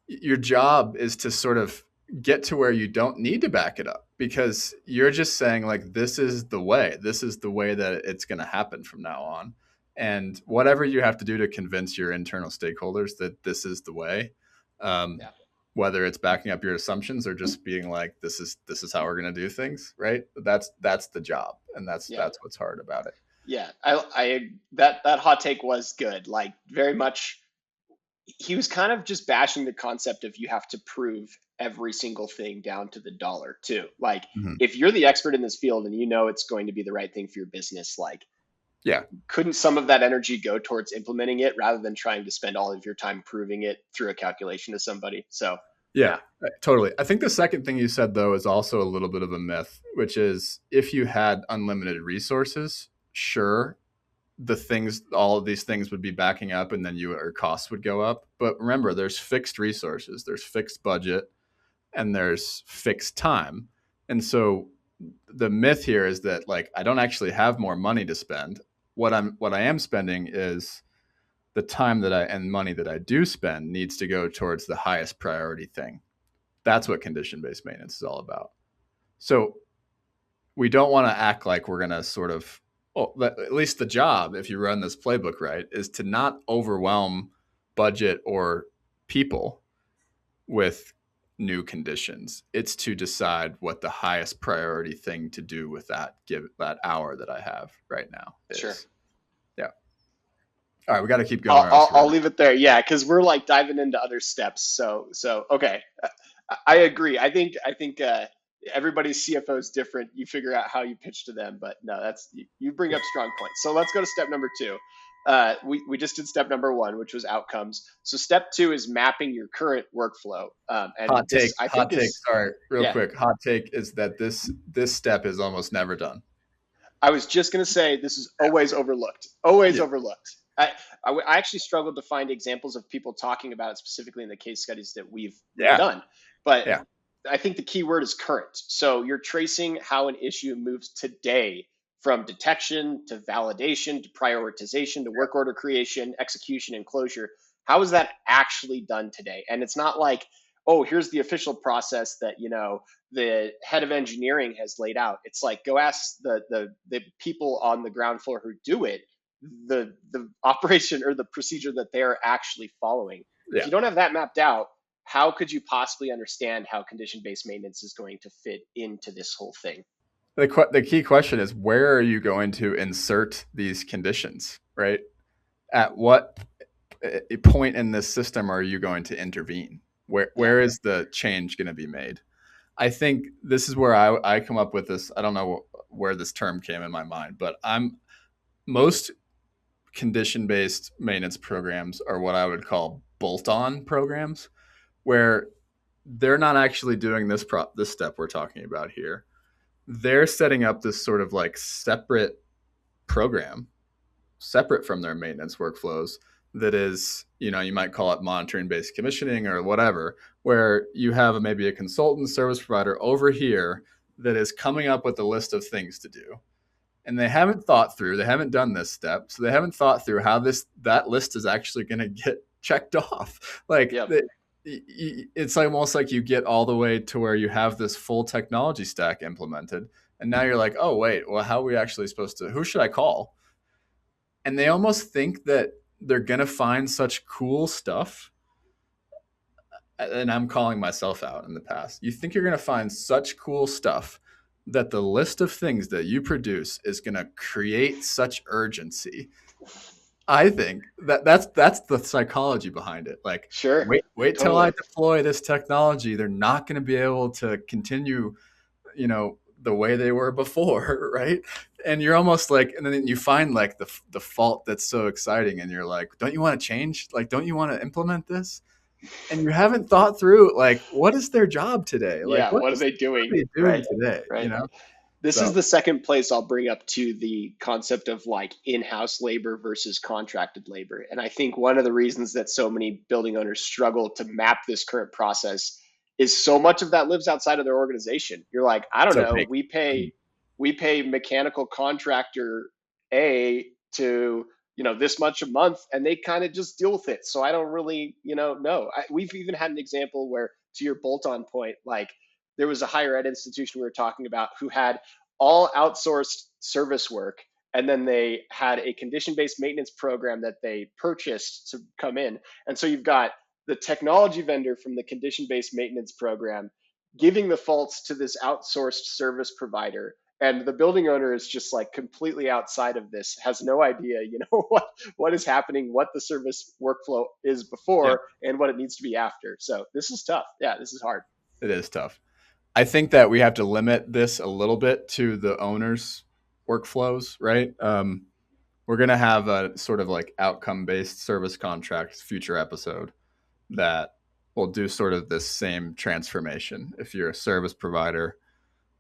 your job is to sort of get to where you don't need to back it up because you're just saying, like, this is the way that it's going to happen from now on. And whatever you have to do to convince your internal stakeholders that this is the way, um, Yeah. whether it's backing up your assumptions or just being like, this is how we're going to do things, right? That's the job, and that's Yeah. what's hard about it. Yeah. I that hot take was good. Like, very much, he was kind of just bashing the concept of you have to prove every single thing down to the dollar too. Like, Mhm. if you're the expert in this field and you know it's going to be the right thing for your business, like, Yeah, couldn't some of that energy go towards implementing it rather than trying to spend all of your time proving it through a calculation to somebody? So yeah, yeah. totally. I think the second thing you said, though, is also a little bit of a myth, which is if you had unlimited resources, sure, all of these things would be backing up and then your costs would go up. But remember, there's fixed resources, there's fixed budget, and there's fixed time. And so the myth here is that, like, I don't actually have more money to spend. What I am spending is the time and money that I do spend needs to go towards the highest priority thing. That's what condition-based maintenance is all about. So we don't want to act like we're going to sort of, at least the job, if you run this playbook right, is to not overwhelm budget or people with new conditions. It's to decide what the highest priority thing to do with that hour that I have right now Sure. is. Yeah. All right, we got to keep going or else I'll we're leave it there. Yeah, because we're like diving into other steps. So okay, I agree. I think everybody's CFO is different. You figure out how you pitch to them, but no, that's you bring up strong points. So let's go to step number two. We just did step number one, which was outcomes. So step two is mapping your current workflow. And hot take. this I Hot think take. is Sorry, real yeah. quick. Hot take is that this step is almost never done. I was just going to say this is always overlooked. Always Yeah. overlooked. I actually struggled to find examples of people talking about it specifically in the case studies that we've Yeah. done. But Yeah. I think the key word is current. So you're tracing how an issue moves today from detection to validation to prioritization to work order creation, execution, and closure. How is that actually done today? And it's not like, oh, here's the official process that, the head of engineering has laid out. It's like, go ask the people on the ground floor who do it, the operation or the procedure that they're actually following. If Yeah. you don't have that mapped out, how could you possibly understand how condition-based maintenance is going to fit into this whole thing? The key question is, where are you going to insert these conditions, right? At what point in this system are you going to intervene? Where is the change going to be made? I think this is where I come up with this. I don't know where this term came in my mind, but most condition-based maintenance programs are what I would call bolt-on programs, where they're not actually doing this step we're talking about here. They're setting up this sort of like separate program, separate from their maintenance workflows, that is, you might call it monitoring based commissioning or whatever, where you have maybe a consultant service provider over here that is coming up with a list of things to do. And they haven't done this step. So they haven't thought through how that list is actually going to get checked off. Like Yep. it's almost like you get all the way to where you have this full technology stack implemented. And now you're like, oh, wait, well, how are we actually who should I call? And they almost think that they're going to find such cool stuff. And I'm calling myself out in the past. You think you're going to find such cool stuff that the list of things that you produce is going to create such urgency. I think that's the psychology behind it. Like, Sure. wait till Totally. I deploy this technology. They're not going to be able to continue, the way they were before, right? And you're almost like, and then you find like the fault that's so exciting, and you're like, don't you want to change? Like, don't you want to implement this? And you haven't thought through, like, what is their job today? Like, Yeah. What are they what are doing? they doing Right. today? Right. This is So the second place I'll bring up to the concept of like in-house labor versus contracted labor. And I think one of the reasons that so many building owners struggle to map this current process is so much of that lives outside of their organization. You're like, I don't it's know, opaque. we pay mechanical contractor A to, this much a month, and they kind of just deal with it. So I don't really, know. We've even had an example where, to your bolt-on point, like there was a higher ed institution we were talking about who had all outsourced service work, and then they had a condition-based maintenance program that they purchased to come in. And so you've got the technology vendor from the condition-based maintenance program giving the faults to this outsourced service provider, and the building owner is just like completely outside of this, has no idea, what is happening, what the service workflow is Yeah, before, and what it needs to be after. So this is tough. Yeah, this is hard. it is tough. I think that we have to limit this a little bit to the owner's workflows, right? We're going to have a sort of like outcome based service contract future episode that will do sort of this same transformation. If you're a service provider,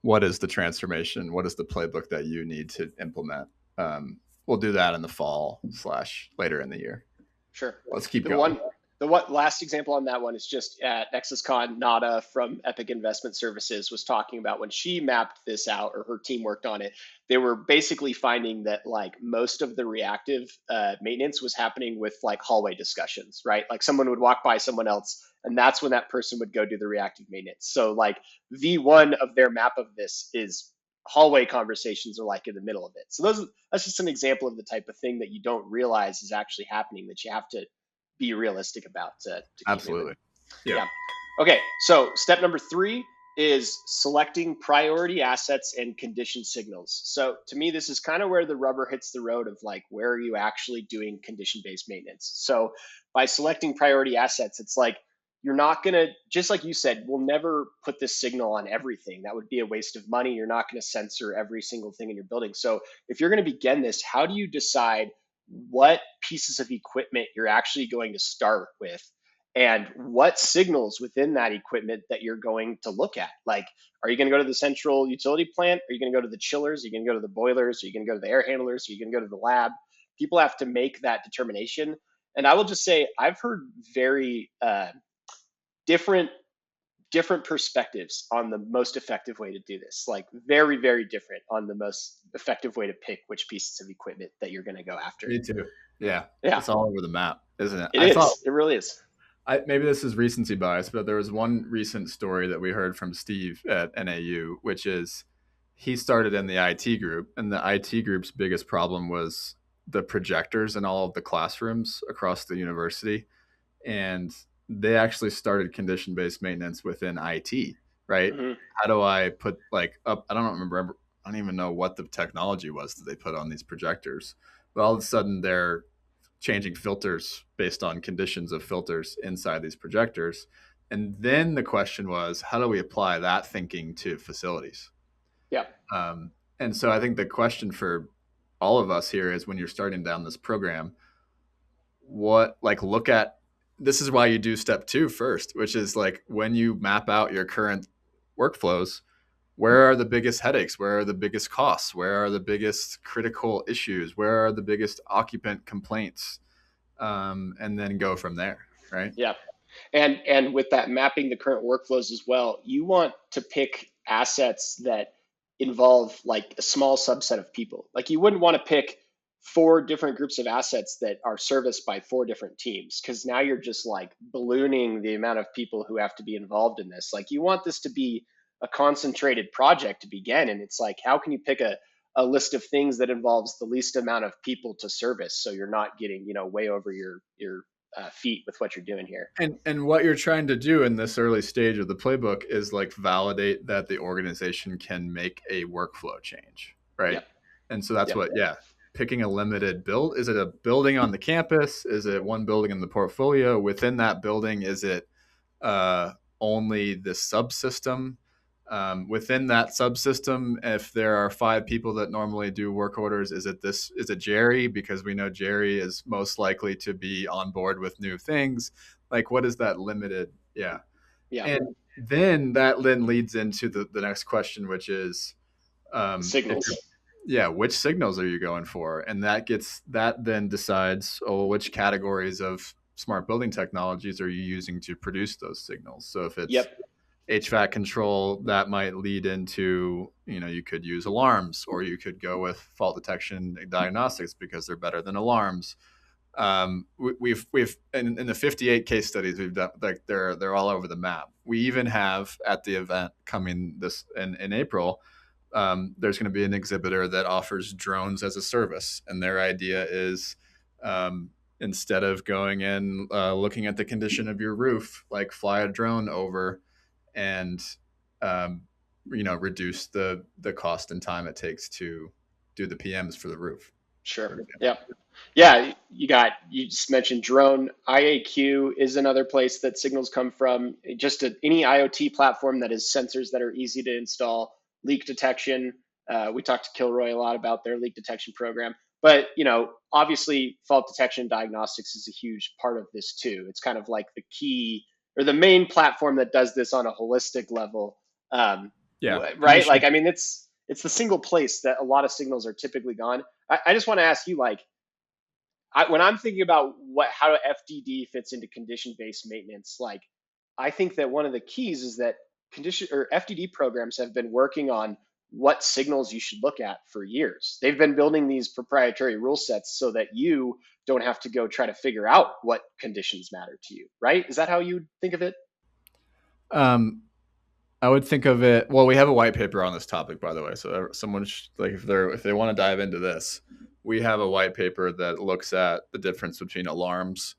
what is the transformation? What is the playbook that you need to implement? We'll do that in the fall / later in the year. Sure. Let's keep The going. one, the what last example on that one is just at NexusCon. Nada from Epic Investment Services was talking about when she mapped this out, or her team worked on it. They were basically finding that like most of the reactive maintenance was happening with like hallway discussions, right? Like someone would walk by someone else, and that's when that person would go do the reactive maintenance. So like V1 of their map of this is hallway conversations are like in the middle of it. So that's just an example of the type of thing that you don't realize is actually happening, that you have to be realistic about to keep moving. Absolutely. Yeah. Yeah. Okay. So step number three is selecting priority assets and condition signals. So to me, this is kind of where the rubber hits the road of like, where are you actually doing condition-based maintenance? So by selecting priority assets, it's like, you're not going to, just like you said, we'll never put this signal on everything. That would be a waste of money. You're not going to censor every single thing in your building. So if you're going to begin this, how do you decide what pieces of equipment you're actually going to start with? And what signals within that equipment that you're going to look at? Like, are you going to go to the central utility plant? Are you going to go to the chillers? Are you going to go to the boilers? Are you going to go to the air handlers? Are you going to go to the lab? People have to make that determination. And I will just say, I've heard very different perspectives on the most effective way to do this. Like very, very different on the most effective way to pick which pieces of equipment that you're going to go after. Me too. Yeah. Yeah. It's all over the map, isn't it? It is. It really is. Maybe this is recency bias, but there was one recent story that we heard from Steve at NAU, which is he started in the IT group, and the IT group's biggest problem was the projectors in all of the classrooms across the university. And they actually started condition-based maintenance within IT, right? Mm-hmm. How do I put like up? I don't remember. I don't even know what the technology was that they put on these projectors. But all of a sudden, they're changing filters based on conditions of filters inside these projectors. And then the question was, how do we apply that thinking to facilities? Yeah. And so I think the question for all of us here is, when you're starting down this program, look at, this is why you do step 2 first, which is like, when you map out your current workflows, where are the biggest headaches? Where are the biggest costs? Where are the biggest critical issues? Where are the biggest occupant complaints? And then go from there, right? Yeah. And with that, mapping the current workflows as well, you want to pick assets that involve like a small subset of people. Like you wouldn't want to pick 4 different groups of assets that are serviced by 4 different teams, because now you're just like ballooning the amount of people who have to be involved in this. Like you want this to be a concentrated project to begin. And it's like, how can you pick a list of things that involves the least amount of people to service, so you're not getting, way over your feet with what you're doing here. And what you're trying to do in this early stage of the playbook is like validate that the organization can make a workflow change, right? Yep. And so that's picking a limited build. Is it a building on the campus? Is it one building in the portfolio? Within that building, is it only the subsystem? Within that subsystem, if there are 5 people that normally do work orders, is it Jerry? Because we know Jerry is most likely to be on board with new things. Like, what is that limited? Yeah. And then that leads into the next question, which is signals. Which signals are you going for? And that then decides, which categories of smart building technologies are you using to produce those signals? So if it's HVAC control, that might lead into, you could use alarms, or you could go with fault detection diagnostics because they're better than alarms. We've in the 58 case studies we've done, like they're all over the map. We even have at the event coming this in April, there's going to be an exhibitor that offers drones as a service, and their idea is, instead of going in looking at the condition of your roof, like fly a drone over and reduce the cost and time it takes to do the PMs for the roof. Sure. Yeah. You just mentioned drone. IAQ is another place that signals come from. Just any IoT platform that has sensors that are easy to install. Leak detection. We talked to Kilroy a lot about their leak detection program. But, obviously fault detection diagnostics is a huge part of this too. It's kind of like the key or the main platform that does this on a holistic level. Right? Like, I mean, it's the single place that a lot of signals are typically gone. I just want to ask you, like, when I'm thinking about how FDD fits into condition-based maintenance, like, I think that one of the keys is that FDD programs have been working on what signals you should look at for years. They've been building these proprietary rule sets so that you don't have to go try to figure out what conditions matter to you, right? Is that how you think of it? I would think of it. Well, we have a white paper on this topic, by the way. So someone if they want to dive into this, we have a white paper that looks at the difference between alarms,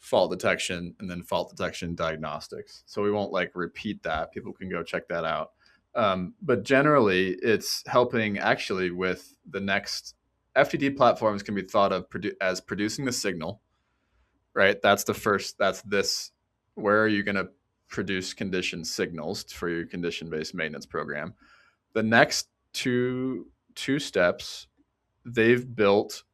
fault detection, and then fault detection diagnostics. So we won't like repeat that. People can go check that out. But generally, it's helping actually with the next FTD platforms can be thought of as producing the signal, right? That's the first, that's this. Where are you going to produce condition signals for your condition-based maintenance program? The next two steps, they've built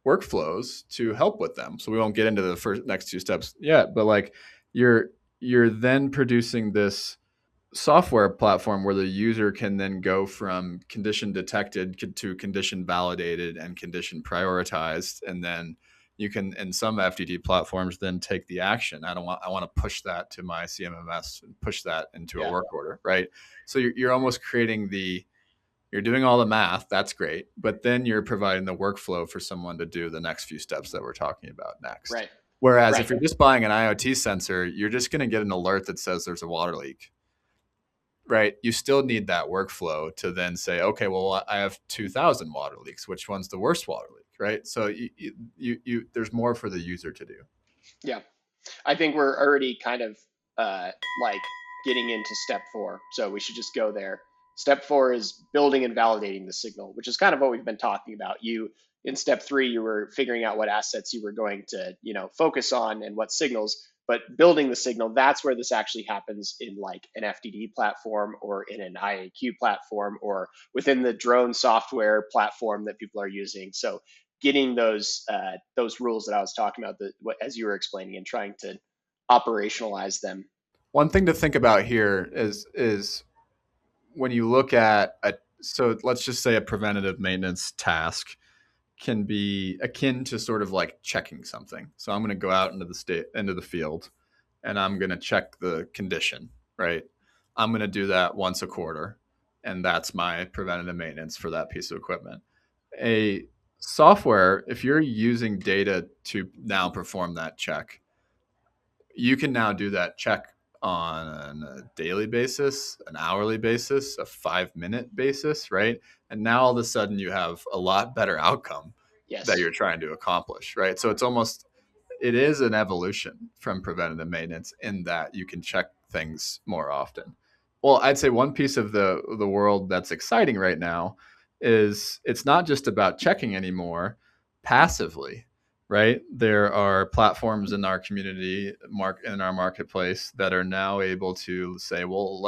workflows to help with them. So we won't get into the next two steps yet, but like you're then producing this software platform where the user can then go from condition detected to condition validated and condition prioritized, and then you can, in some FTD platforms, then take the action. I want to push that to my CMMS and push that into a work order, right? So you're almost creating you're doing all the math. That's great. But then you're providing the workflow for someone to do the next few steps that we're talking about next. Right. Whereas if you're just buying an IoT sensor, you're just going to get an alert that says there's a water leak, right? You still need that workflow to then say, okay, well, I have 2,000 water leaks. Which one's the worst water leak, right? So there's more for the user to do. Yeah. I think we're already kind of like getting into step 4. So we should just go there. Step 4 is building and validating the signal, which is kind of what we've been talking about. In step 3, you were figuring out what assets you were going to, focus on and what signals, but building the signal, that's where this actually happens in like an FTD platform or in an IAQ platform or within the drone software platform that people are using. So getting those rules that I was talking about, as you were explaining, and trying to operationalize them. One thing to think about here is when you look at so let's just say a preventative maintenance task can be akin to sort of like checking something. So I'm going to go out into the field, and I'm going to check the condition, right? I'm going to do that once a quarter, and that's my preventative maintenance for that piece of equipment. A software, if you're using data to now perform that check, you can now do that check on a daily basis, an hourly basis, a 5-minute basis, right? And now all of a sudden you have a lot better outcome that you're trying to accomplish, right? So it is an evolution from preventative maintenance in that you can check things more often. Well, I'd say one piece of the world that's exciting right now is it's not just about checking anymore passively, right? There are platforms in our community, in our marketplace, that are now able to say, well,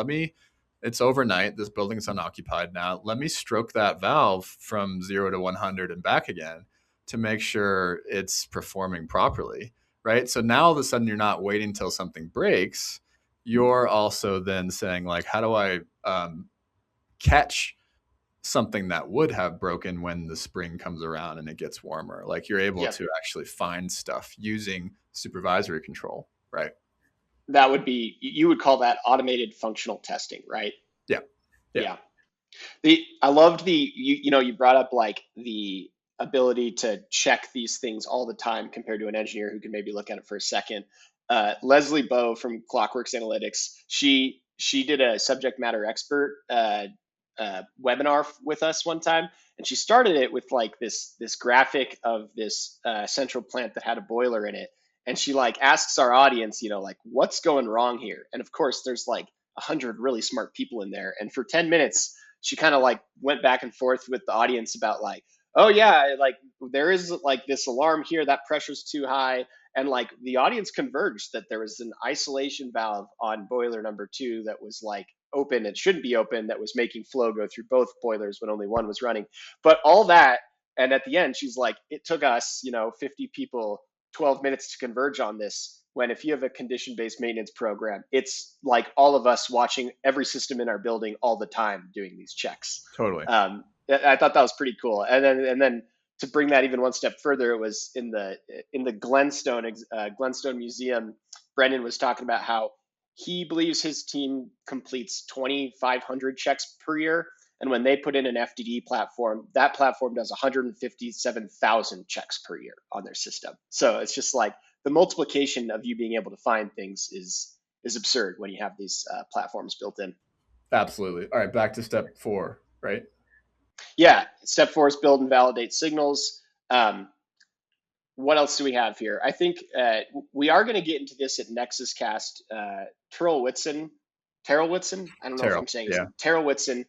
it's overnight, this building's unoccupied now, let me stroke that valve from 0 to 100 and back again to make sure it's performing properly, right? So now all of a sudden you're not waiting till something breaks. You're also then saying, like, how do I catch something that would have broken when the spring comes around and it gets warmer? Like, you're able to actually find stuff using supervisory control, right? That would be, you would call that automated functional testing, right? Yeah. I loved you brought up like the ability to check these things all the time compared to an engineer who can maybe look at it for a second. Leslie Bowe from Clockworks Analytics, she did a subject matter expert webinar with us one time, and she started it with like this graphic of this central plant that had a boiler in it, and she like asks our audience, like, what's going wrong here? And of course, there's like 100 really smart people in there, and for 10 minutes she kind of like went back and forth with the audience about like, oh yeah, like there is like this alarm here, that pressure's too high. And like the audience converged that there was an isolation valve on boiler number 2 that was like open, it shouldn't be open, that was making flow go through both boilers when only one was running. But all that, and at the end she's like, it took us 50 people 12 minutes to converge on this, when if you have a condition-based maintenance program, it's like all of us watching every system in our building all the time doing these checks. Totally. I thought that was pretty cool. And then to bring that even one step further, it was in the Glenstone Museum. Brendan was talking about how he believes his team completes 2,500 checks per year. And when they put in an FTD platform, that platform does 157,000 checks per year on their system. So it's just like the multiplication of you being able to find things is absurd when you have these platforms built in. Absolutely. All right, back to step 4, right? Yeah, step 4 is build and validate signals. What else do we have here? I think we are going to get into this at Nexus Cast. Terrell Whitson, I don't know if I'm Terrell. saying his Yeah. name, Terrell Whitson.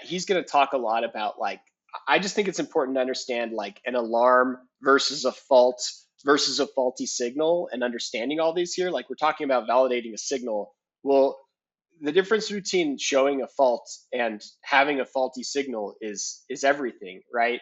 He's going to talk a lot about like, I just think it's important to understand like an alarm versus a fault versus a faulty signal and understanding all these here. Like we're talking about validating a signal. Well, the difference between showing a fault and having a faulty signal is everything, right?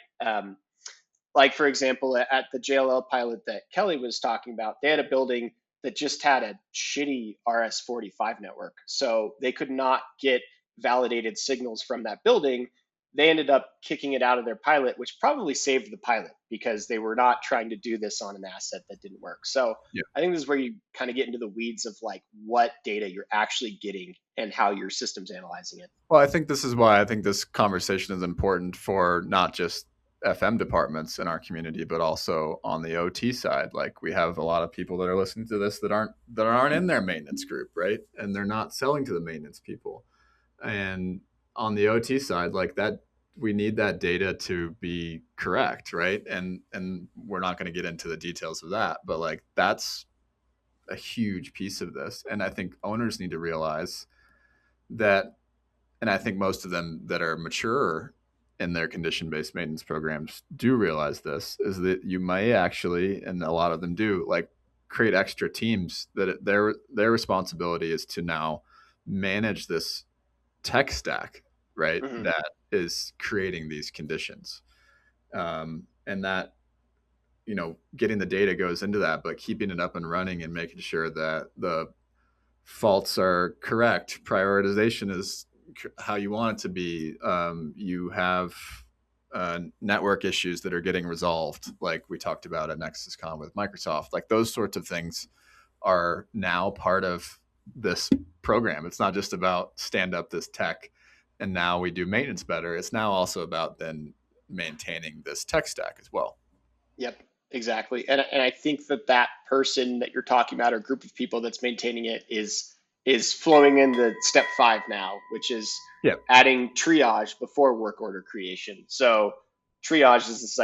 Like for example, at the JLL pilot that Kelly was talking about, they had a building that just had a shitty RS-45 network, so they could not get validated signals from that building. They ended up kicking it out of their pilot, which probably saved the pilot because they were not trying to do this on an asset that didn't work. So Yeah. I think this is where you kind of get into the weeds of like what data you're actually getting and how your system's analyzing it. Well, I think this is why I think this conversation is important for not just FM departments in our community, but also on the OT side. Like we have a lot of people that are listening to this that aren't in their maintenance group, right? And they're not selling to the maintenance people. And on the OT side, like that, we need that data to be correct, right? And we're not going to get into the details of that, but like that's a huge piece of this. And I think owners need to realize that, and I think most of them that are mature in their condition-based maintenance programs do realize this, is that you may actually, and a lot of them do, like create extra teams that their responsibility is to now manage this tech stack, right? Mm-hmm. That is creating these conditions. And that, getting the data goes into that, but keeping it up and running and making sure that the faults are correct. Prioritization is how you want it to be. You have network issues that are getting resolved, like we talked about at NexusCon with Microsoft. Like those sorts of things are now part of this program. It's not just about stand up this tech and now we do maintenance better. It's now also about then maintaining this tech stack as well. Yep, exactly. And I think that that person that you're talking about or group of people that's maintaining it is flowing into step 5 now, which is Yeah. adding triage before work order creation. So triage is this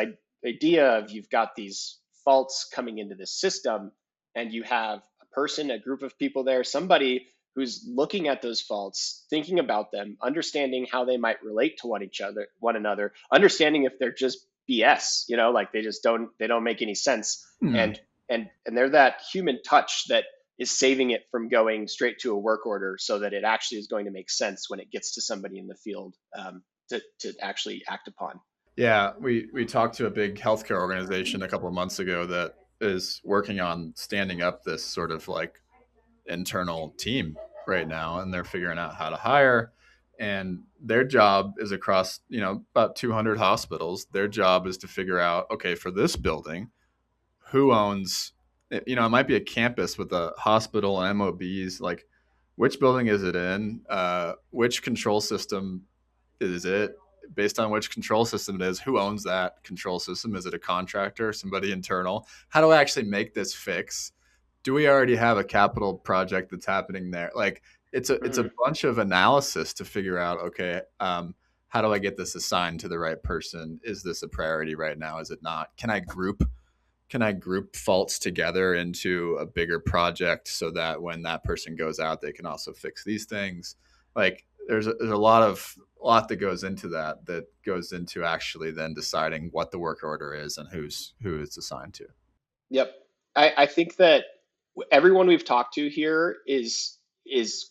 idea of you've got these faults coming into the system and you have a person, a group of people there, somebody who's looking at those faults, thinking about them, understanding how they might relate to one another, understanding if they're just BS, like they don't make any sense. Mm-hmm. And they're that human touch that is saving it from going straight to a work order so that it actually is going to make sense when it gets to somebody in the field to actually act upon. Yeah, we talked to a big healthcare organization a couple of months ago that is working on standing up this sort of like internal team right now, and they're figuring out how to hire. And their job is across, about 200 hospitals. Their job is to figure out, okay, for this building, who owns, it might be a campus with a hospital and MOBs, like which building is it in? Which control system is it? Based on which control system it is, who owns that control system? Is it a contractor, somebody internal? How do I actually make this fix? Do we already have a capital project that's happening there? Like it's a bunch of analysis to figure out, okay, how do I get this assigned to the right person? Is this a priority right now? Is it not? Can I group faults together into a bigger project so that when that person goes out, they can also fix these things? Like there's a lot that goes into that goes into actually then deciding what the work order is and who it's assigned to. Yep. I think that everyone we've talked to here is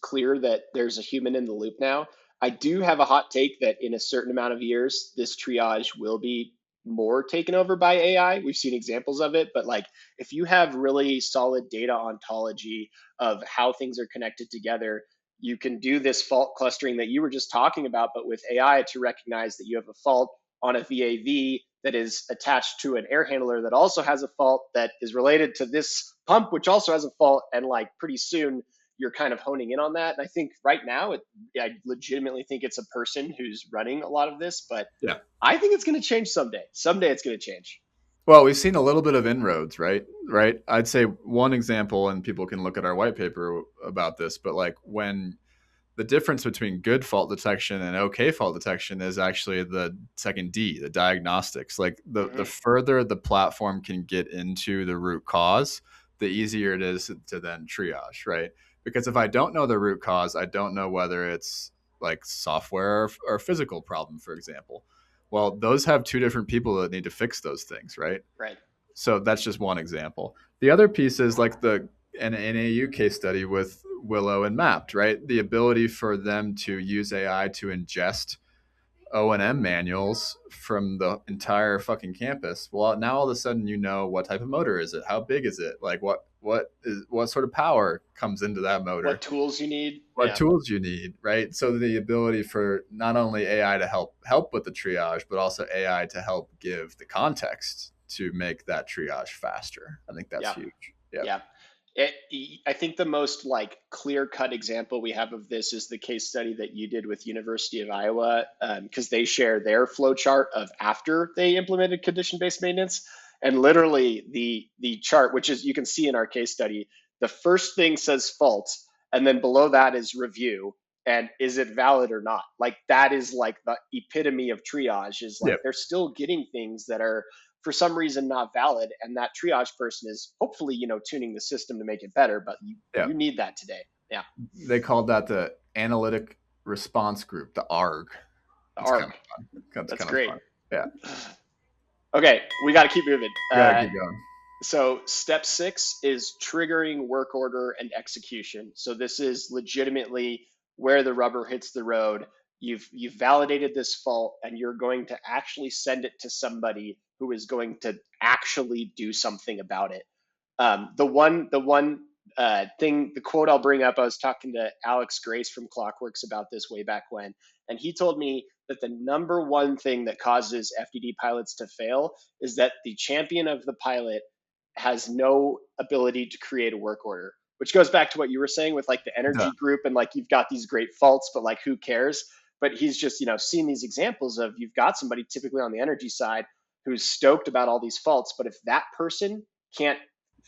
clear that there's a human in the loop now. I do have a hot take that in a certain amount of years, this triage will be more taken over by AI. We've seen examples of it, but like if you have really solid data ontology of how things are connected together, you can do this fault clustering that you were just talking about, but with AI to recognize that you have a fault on a VAV that is attached to an air handler that also has a fault that is related to this pump, which also has a fault. And like pretty soon you're kind of honing in on that. And I think right now, I legitimately think it's a person who's running a lot of this, but Yeah. I think it's going to change someday. Someday it's going to change. Well, we've seen a little bit of inroads, right? I'd say one example, and people can look at our white paper about this, but like when The difference between good fault detection and okay fault detection is actually the second D, the diagnostics. Like the further the platform can get into the root cause, the easier it is to then triage, right? Because if I don't know the root cause, I don't know whether it's like software or physical problem, for example. Well, those have two different people that need to fix those things, right? Right. So that's just one example. The other piece is like the NAU case study with Willow and Mapped, right? The ability for them to use AI to ingest O&M manuals from the entire fucking campus. Well, now all of a sudden you know what type of motor is it? How big is it? Like what sort of power comes into that motor? What tools you need? What tools you need, right? So the ability for not only AI to help with the triage, but also AI to help give the context to make that triage faster. I think that's huge. Yeah. I think the most like clear-cut example we have of this is the case study that you did with University of Iowa, because they share their flow chart of after they implemented condition-based maintenance, and literally the chart, which is you can see in our case study, the first thing says fault, and then below that is review, and is it valid or not? Like that is like the epitome of triage. Is like they're still getting things that are for some reason not valid, and that triage person is hopefully tuning the system to make it better, but you need that today. They called that the analytic response group, the ARG. That's great. Fun. Yeah. Okay, we got to keep moving. Keep going. So step 6 is triggering work order and execution. So this is legitimately where the rubber hits the road. You've validated this fault, and you're going to actually send it to somebody who is going to actually do something about it. The one thing, the quote I'll bring up, I was talking to Alex Grace from Clockworks about this way back when, and he told me that the number one thing that causes FDD pilots to fail is that the champion of the pilot has no ability to create a work order, which goes back to what you were saying with like the energy group, and like you've got these great faults, but like who cares? But he's just seen these examples of you've got somebody typically on the energy side who's stoked about all these faults, but if that person can't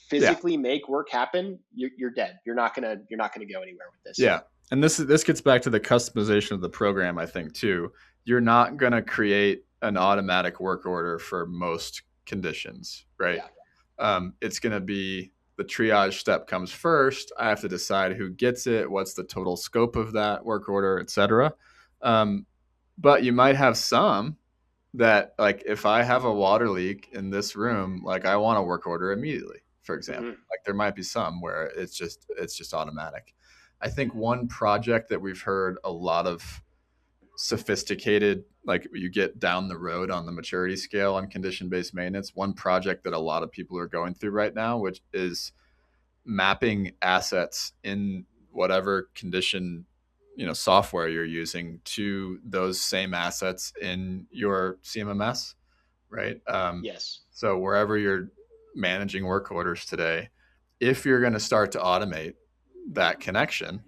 physically make work happen, you're dead. You're not gonna go anywhere with this. Yeah, and this gets back to the customization of the program, I think too. You're not gonna create an automatic work order for most conditions, right? It's gonna be the triage step comes first. I have to decide who gets it, what's the total scope of that work order, etc. But you might have some that, like, if I have a water leak in this room, like I want a work order immediately, for example. Like there might be some where it's just automatic. I think one project that we've heard a lot of sophisticated, like you get down the road on the maturity scale on condition-based maintenance, one project that a lot of people are going through right now, which is mapping assets in whatever condition software you're using to those same assets in your CMMS, right? Yes. So wherever you're managing work orders today, if you're going to start to automate that connection,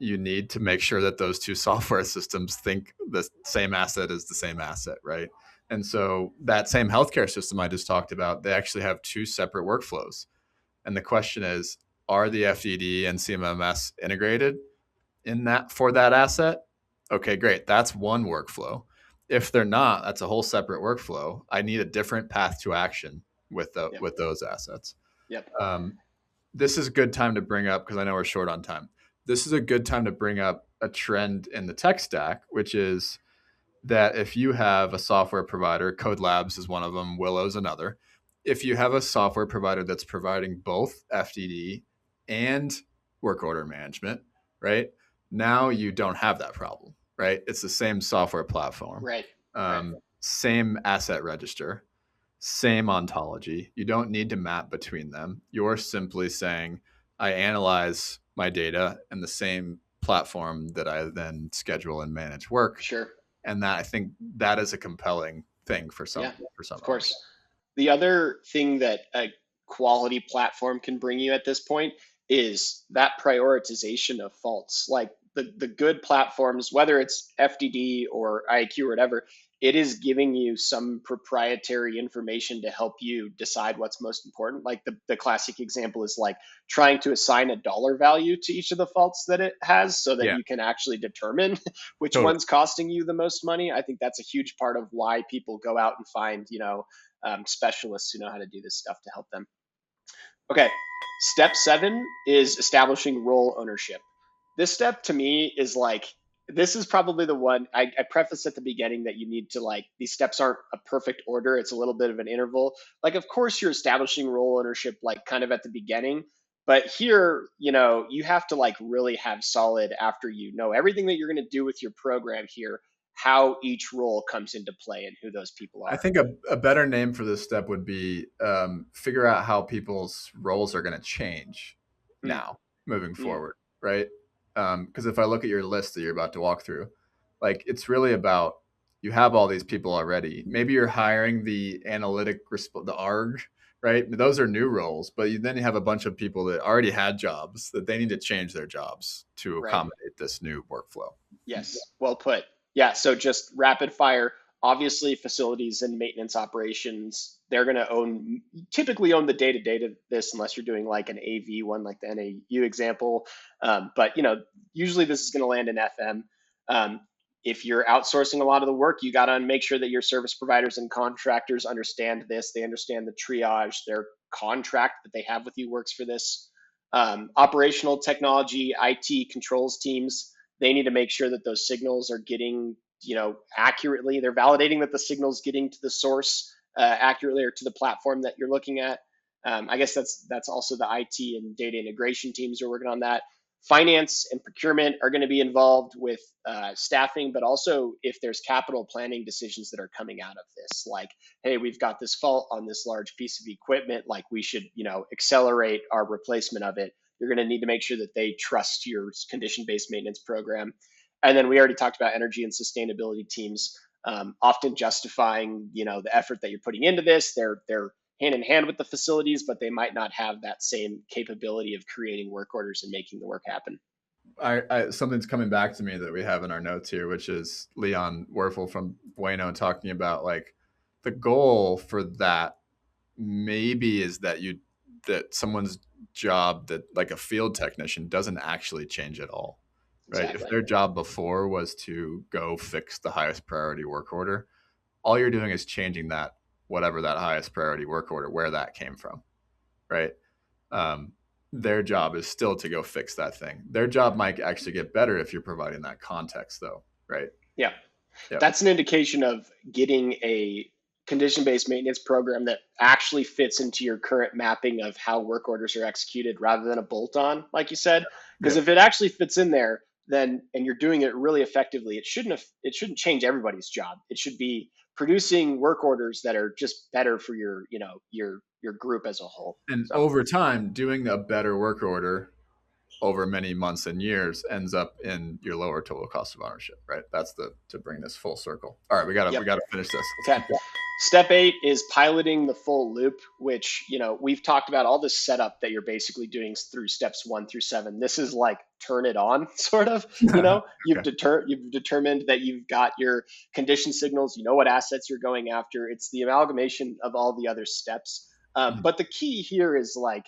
you need to make sure that those two software systems think the same asset is the same asset, right? And so that same healthcare system I just talked about, they actually have two separate workflows. And the question is, are the FDD and CMMS integrated in that for that asset? Okay, great. That's one workflow. If they're not, that's a whole separate workflow. I need a different path to action with those assets. This is a good time to bring up, because I know we're short on time. This is a good time to bring up a trend in the tech stack, which is that if you have a software provider, Code Labs is one of them, Willow's another. If you have a software provider that's providing both FDD and work order management, right? Now you don't have that problem, right? It's the same software platform, right? Same asset register, same ontology. You don't need to map between them. You're simply saying, I analyze my data in the same platform that I then schedule and manage work. Sure. And that, I think that is a compelling thing for some. Of course. The other thing that a quality platform can bring you at this point is that prioritization of faults. Like the good platforms, whether it's FDD or IAQ or whatever, it is giving you some proprietary information to help you decide what's most important. Like the classic example is like trying to assign a dollar value to each of the faults that it has so that Yeah, you can actually determine which totally. one's costing you the most money. I think that's a huge part of why people go out and find, specialists who know how to do this stuff to help them. Okay, step 7 is establishing role ownership. This step to me is like, this is probably the one I preface at the beginning that you need to like, these steps aren't a perfect order. It's a little bit of an interval. Like, of course, you're establishing role ownership, like kind of at the beginning. But here, you have to like really have solid after you know everything that you're going to do with your program here, how each role comes into play and who those people I are. think a better name for this step would be figure out how people's roles are going to change Mm, now moving mm, forward, right? Because if I look at your list that you're about to walk through, like it's really about you have all these people already. Maybe you're hiring the the ARG, right? Those are new roles, but then you have a bunch of people that already had jobs that they need to change their jobs to right. accommodate this new workflow. Yes, well put. Yeah, so just rapid fire. Obviously, facilities and maintenance operations, they're going to typically own the day to day to this, unless you're doing like an AV one, like the NAU example. But usually this is going to land in FM. Um, if you're outsourcing a lot of the work, you got to make sure that your service providers and contractors understand this. They understand the triage. Their contract that they have with you works for this. Operational technology, IT controls teams, they need to make sure that those signals are getting, accurately. They're validating that the signal's getting to the source accurately or to the platform that you're looking at. I guess that's also the IT and data integration teams who are working on that. Finance and procurement are going to be involved with staffing, but also if there's capital planning decisions that are coming out of this, like, hey, we've got this fault on this large piece of equipment, like we should, accelerate our replacement of it. You're going to need to make sure that they trust your condition-based maintenance program. And then we already talked about energy and sustainability teams, often justifying, the effort that you're putting into this. They're hand in hand with the facilities, but they might not have that same capability of creating work orders and making the work happen. Something's coming back to me that we have in our notes here, which is Leon Werfel from Bueno talking about like the goal for that maybe is that someone's job that like a field technician doesn't actually change at all, right? If Exactly. their job before was to go fix the highest priority work order, all you're doing is changing that whatever that highest priority work order where that came from, right? um, their job is still to go fix that thing. Their job might actually get better if you're providing that context, though, right? Yeah. Yep. That's an indication of getting a condition-based maintenance program that actually fits into your current mapping of how work orders are executed rather than a bolt-on, like you said. Because Yep. if it actually fits in there, then and you're doing it really effectively, it shouldn't change everybody's job. It should be producing work orders that are just better for your group as a whole. And So over time, doing a better work order over many months and years ends up in your lower total cost of ownership, right? That's the to bring this full circle. All right, we yep. gotta finish this. Let's Okay. keep going. Step 8 is piloting the full loop, which, we've talked about all this setup that you're basically doing through steps 1 through 7. This is like turn it on, sort of. You've Okay. determined that you've got your condition signals, you know what assets you're going after. It's the amalgamation of all the other steps. Mhm. But the key here is like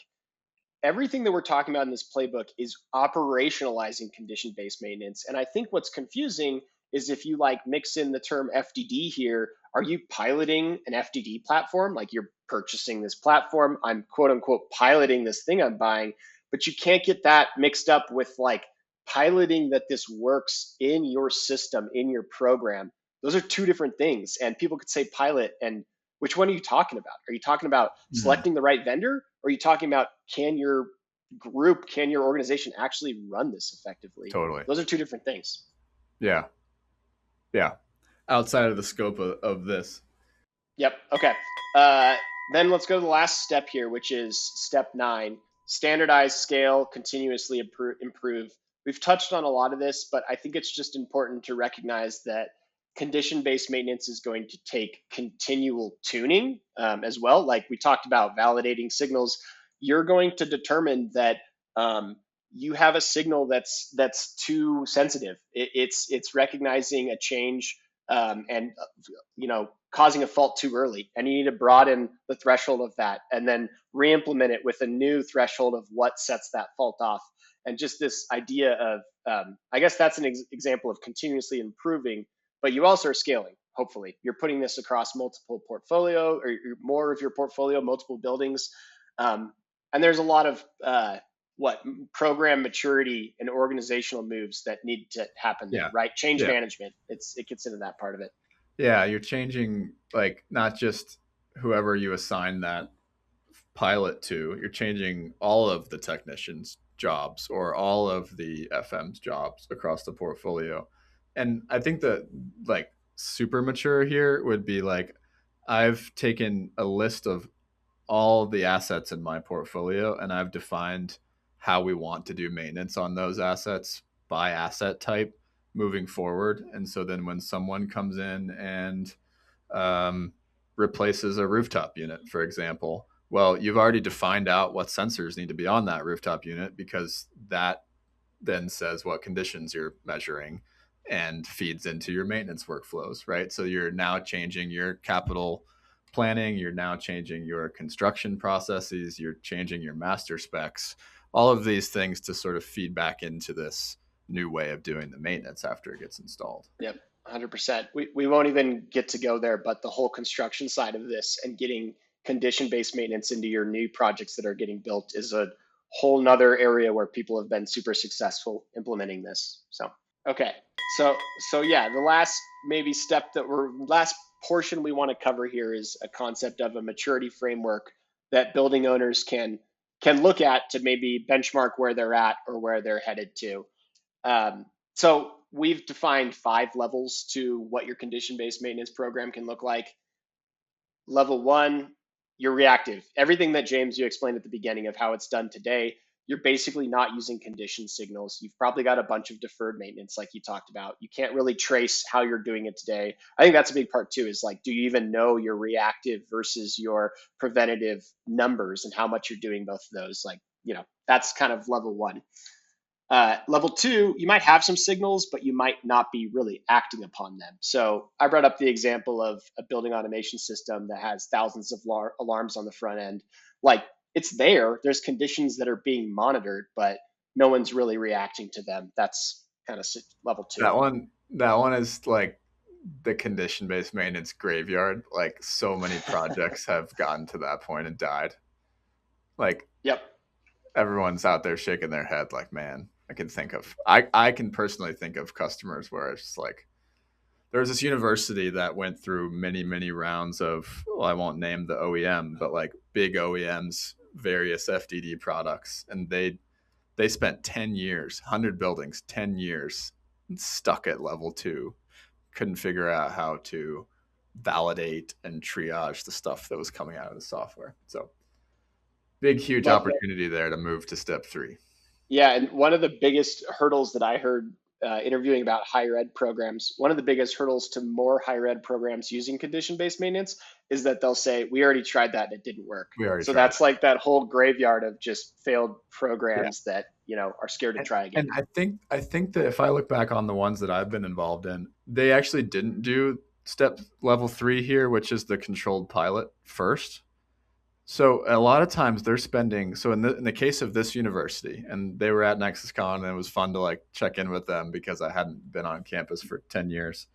everything that we're talking about in this playbook is operationalizing condition-based maintenance. And I think what's confusing is if you like mix in the term FDD here, are you piloting an FDD platform? Like you're purchasing this platform, I'm quote unquote piloting this thing I'm buying, but you can't get that mixed up with like piloting that this works in your system, in your program. Those are two different things. And people could say pilot, and which one are you talking about? Are you talking about Mhm. selecting the right vendor? Or are you talking about can your group, can your organization actually run this effectively? Totally. Those are two different things. Yeah. Yeah. Outside of the scope of this. Yep. Okay. Uh, then let's go to the last step here, which is step 9: standardize, scale, continuously improve. We've touched on a lot of this, but I think it's just important to recognize that condition based maintenance is going to take continual tuning as well. Like we talked about validating signals, you're going to determine that you have a signal that's too sensitive. It's recognizing a change and causing a fault too early, and you need to broaden the threshold of that and then re-implement it with a new threshold of what sets that fault off. And just this idea of I guess that's an example of continuously improving, but you also are scaling. Hopefully you're putting this across multiple portfolio or more of your portfolio, multiple buildings, and there's a lot of program maturity and organizational moves that need to happen there, right? Change management. It gets into that part of it. Yeah, you're changing, like, not just whoever you assign that pilot to, you're changing all of the technicians' jobs or all of the FM's jobs across the portfolio. And I think that, like, super mature here would be like, I've taken a list of all the assets in my portfolio and I've defined how we want to do maintenance on those assets by asset type moving forward. And so then when someone comes in and replaces a rooftop unit, for example, well, you've already defined out what sensors need to be on that rooftop unit, because that then says what conditions you're measuring and feeds into your maintenance workflows, right? So you're now changing your capital planning, you're now changing your construction processes, you're changing your master specs, all of these things to sort of feed back into this new way of doing the maintenance after it gets installed. Yep, 100%. We won't even get to go there, but the whole construction side of this and getting condition-based maintenance into your new projects that are getting built is a whole nother area where people have been super successful implementing this. So, okay. So yeah, the last last portion we want to cover here is a concept of a maturity framework that building owners can look at to maybe benchmark where they're at or where they're headed to. So we've defined 5 levels to what your condition-based maintenance program can look like. Level 1, you're reactive. Everything that James, you explained at the beginning of how it's done today, you're basically not using condition signals. You've probably got a bunch of deferred maintenance like you talked about. You can't really trace how you're doing it today. I think that's a big part too, is like, do you even know your reactive versus your preventative numbers and how much you're doing both of those? Like, that's kind of level 1. Level 2, you might have some signals, but you might not be really acting upon them. So I brought up the example of a building automation system that has thousands of alarms on the front end. Like, it's there. There's conditions that are being monitored, but no one's really reacting to them. That's kind of level 2. That one is like the condition-based maintenance graveyard. Like, so many projects have gotten to that point and died. Like, yep. Everyone's out there shaking their head like, man, I can personally think of customers where it's just like, there was this university that went through many, many rounds of, well, I won't name the OEM, but like big OEMs, various FDD products. And they spent 10 years, 100 buildings, 10 years stuck at level 2, couldn't figure out how to validate and triage the stuff that was coming out of the software. So big, huge opportunity there to move to step 3. Yeah, and one of the biggest hurdles that I heard interviewing about higher ed programs, one of the biggest hurdles to more higher ed programs using condition-based maintenance is that they'll say, we already tried that and it didn't work. So that's like that whole graveyard of just failed programs that, are scared to try again. And I think that if I look back on the ones that I've been involved in, they actually didn't do step level 3 here, which is the controlled pilot first. So a lot of times they're spending, so in the case of this university, and they were at NexusCon, and it was fun to like check in with them because I hadn't been on campus for 10 years.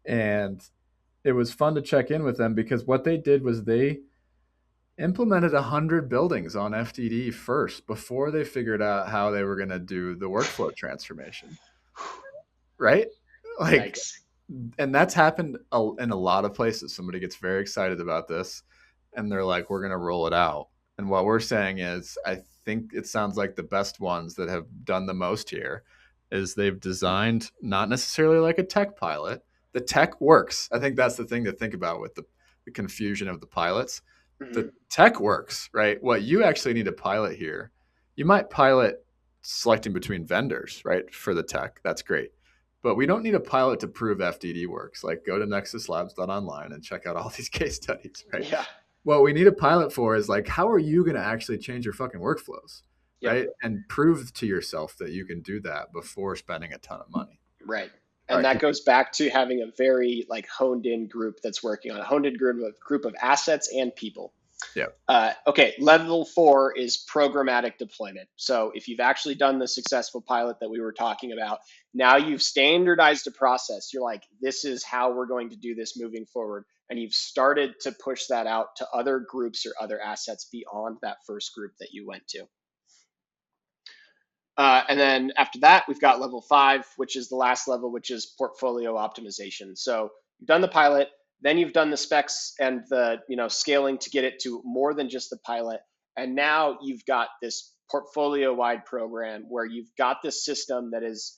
And it was fun to check in with them because what they did was they implemented 100 buildings on FDD first before they figured out how they were going to do the workflow transformation. Right? Like, Yikes. And that's happened in a lot of places. Somebody gets very excited about this and they're like, we're going to roll it out. And what we're saying is, I think it sounds like the best ones that have done the most here is they've designed not necessarily like a tech pilot. The tech works. I think that's the thing to think about with the confusion of the pilots. Mm-hmm. The tech works, right? What you actually need to pilot here, you might pilot selecting between vendors, right? For the tech. That's great. But we don't need a pilot to prove FDD works. Like, go to nexuslabs.online and check out all these case studies, right? Yeah. What we need a pilot for is like, how are you going to actually change your fucking workflows, right? And prove to yourself that you can do that before spending a ton of money. Right. And that goes back to having a very like honed in group that's working on a honed in group of assets and people. Yeah. Okay, level 4 is programmatic deployment. So if you've actually done the successful pilot that we were talking about, now you've standardized a process. You're like, this is how we're going to do this moving forward. And you've started to push that out to other groups or other assets beyond that first group that you went to. And then after that, we've got level 5, which is the last level, which is portfolio optimization. So you've done the pilot, then you've done the specs and the scaling to get it to more than just the pilot. And now you've got this portfolio-wide program where you've got this system that is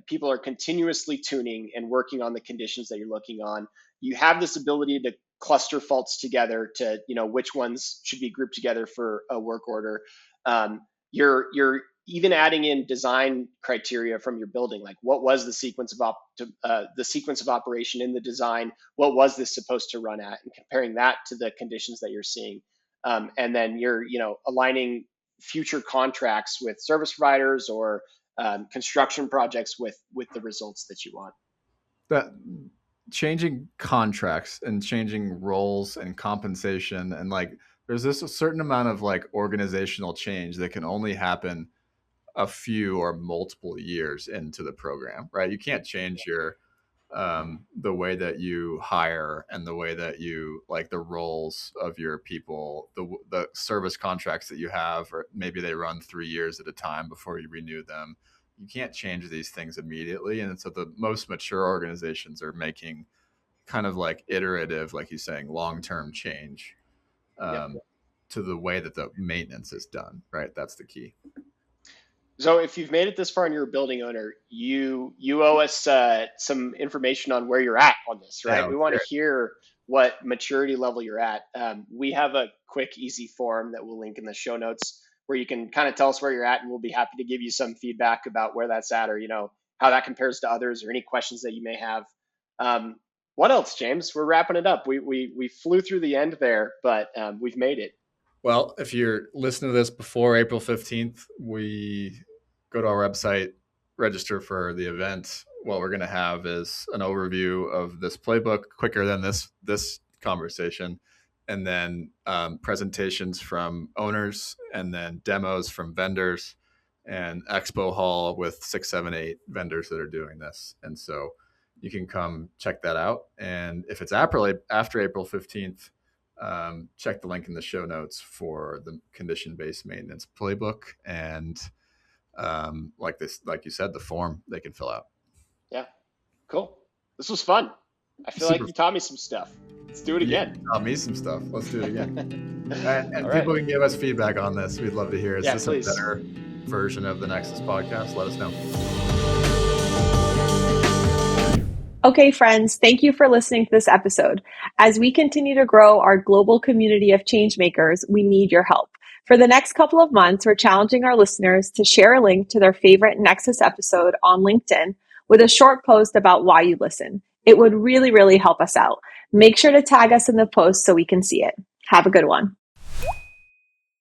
people are continuously tuning and working on the conditions that you're looking on. You have this ability to cluster faults together to which ones should be grouped together for a work order. You're even adding in design criteria from your building, like what was the sequence of operation in the design, what was this supposed to run at, and comparing that to the conditions that you're seeing, and then you're aligning future contracts with service providers or construction projects with the results that you want. That changing contracts and changing roles and compensation and like there's a certain amount of like organizational change that can only happen a few or multiple years into the program, right? You can't change your the way that you hire and the way that you like the roles of your people, the service contracts that you have, or maybe they run 3 years at a time before you renew them. You can't change these things immediately, and so the most mature organizations are making kind of like iterative, like you're saying, long-term change to the way that the maintenance is done, right? That's the key. So if you've made it this far and you're a building owner, you owe us some information on where you're at on this, right? Yeah, we want to hear what maturity level you're at. We have a quick, easy form that we'll link in the show notes where you can kind of tell us where you're at, and we'll be happy to give you some feedback about where that's at, or how that compares to others, or any questions that you may have. What else, James? We're wrapping it up. We flew through the end there, but we've made it. Well, if you're listening to this before April 15th, we go to our website, register for the event. What we're going to have is an overview of this playbook quicker than this conversation, and then presentations from owners, and then demos from vendors, and expo hall with 6, 7, 8 vendors that are doing this. And so you can come check that out. And if it's after April 15th, check the link in the show notes for the condition-based maintenance playbook and like you said, the form they can fill out. Yeah, cool. This was fun. I feel like you taught me some stuff. Let's do it again. You taught me some stuff. Let's do it again. and people can give us feedback on this. We'd love to hear. Is this please. A better version of the Nexus podcast? Let us know. Okay, friends, thank you for listening to this episode. As we continue to grow our global community of changemakers, we need your help. For the next couple of months, we're challenging our listeners to share a link to their favorite Nexus episode on LinkedIn with a short post about why you listen. It would really, really help us out. Make sure to tag us in the post so we can see it. Have a good one.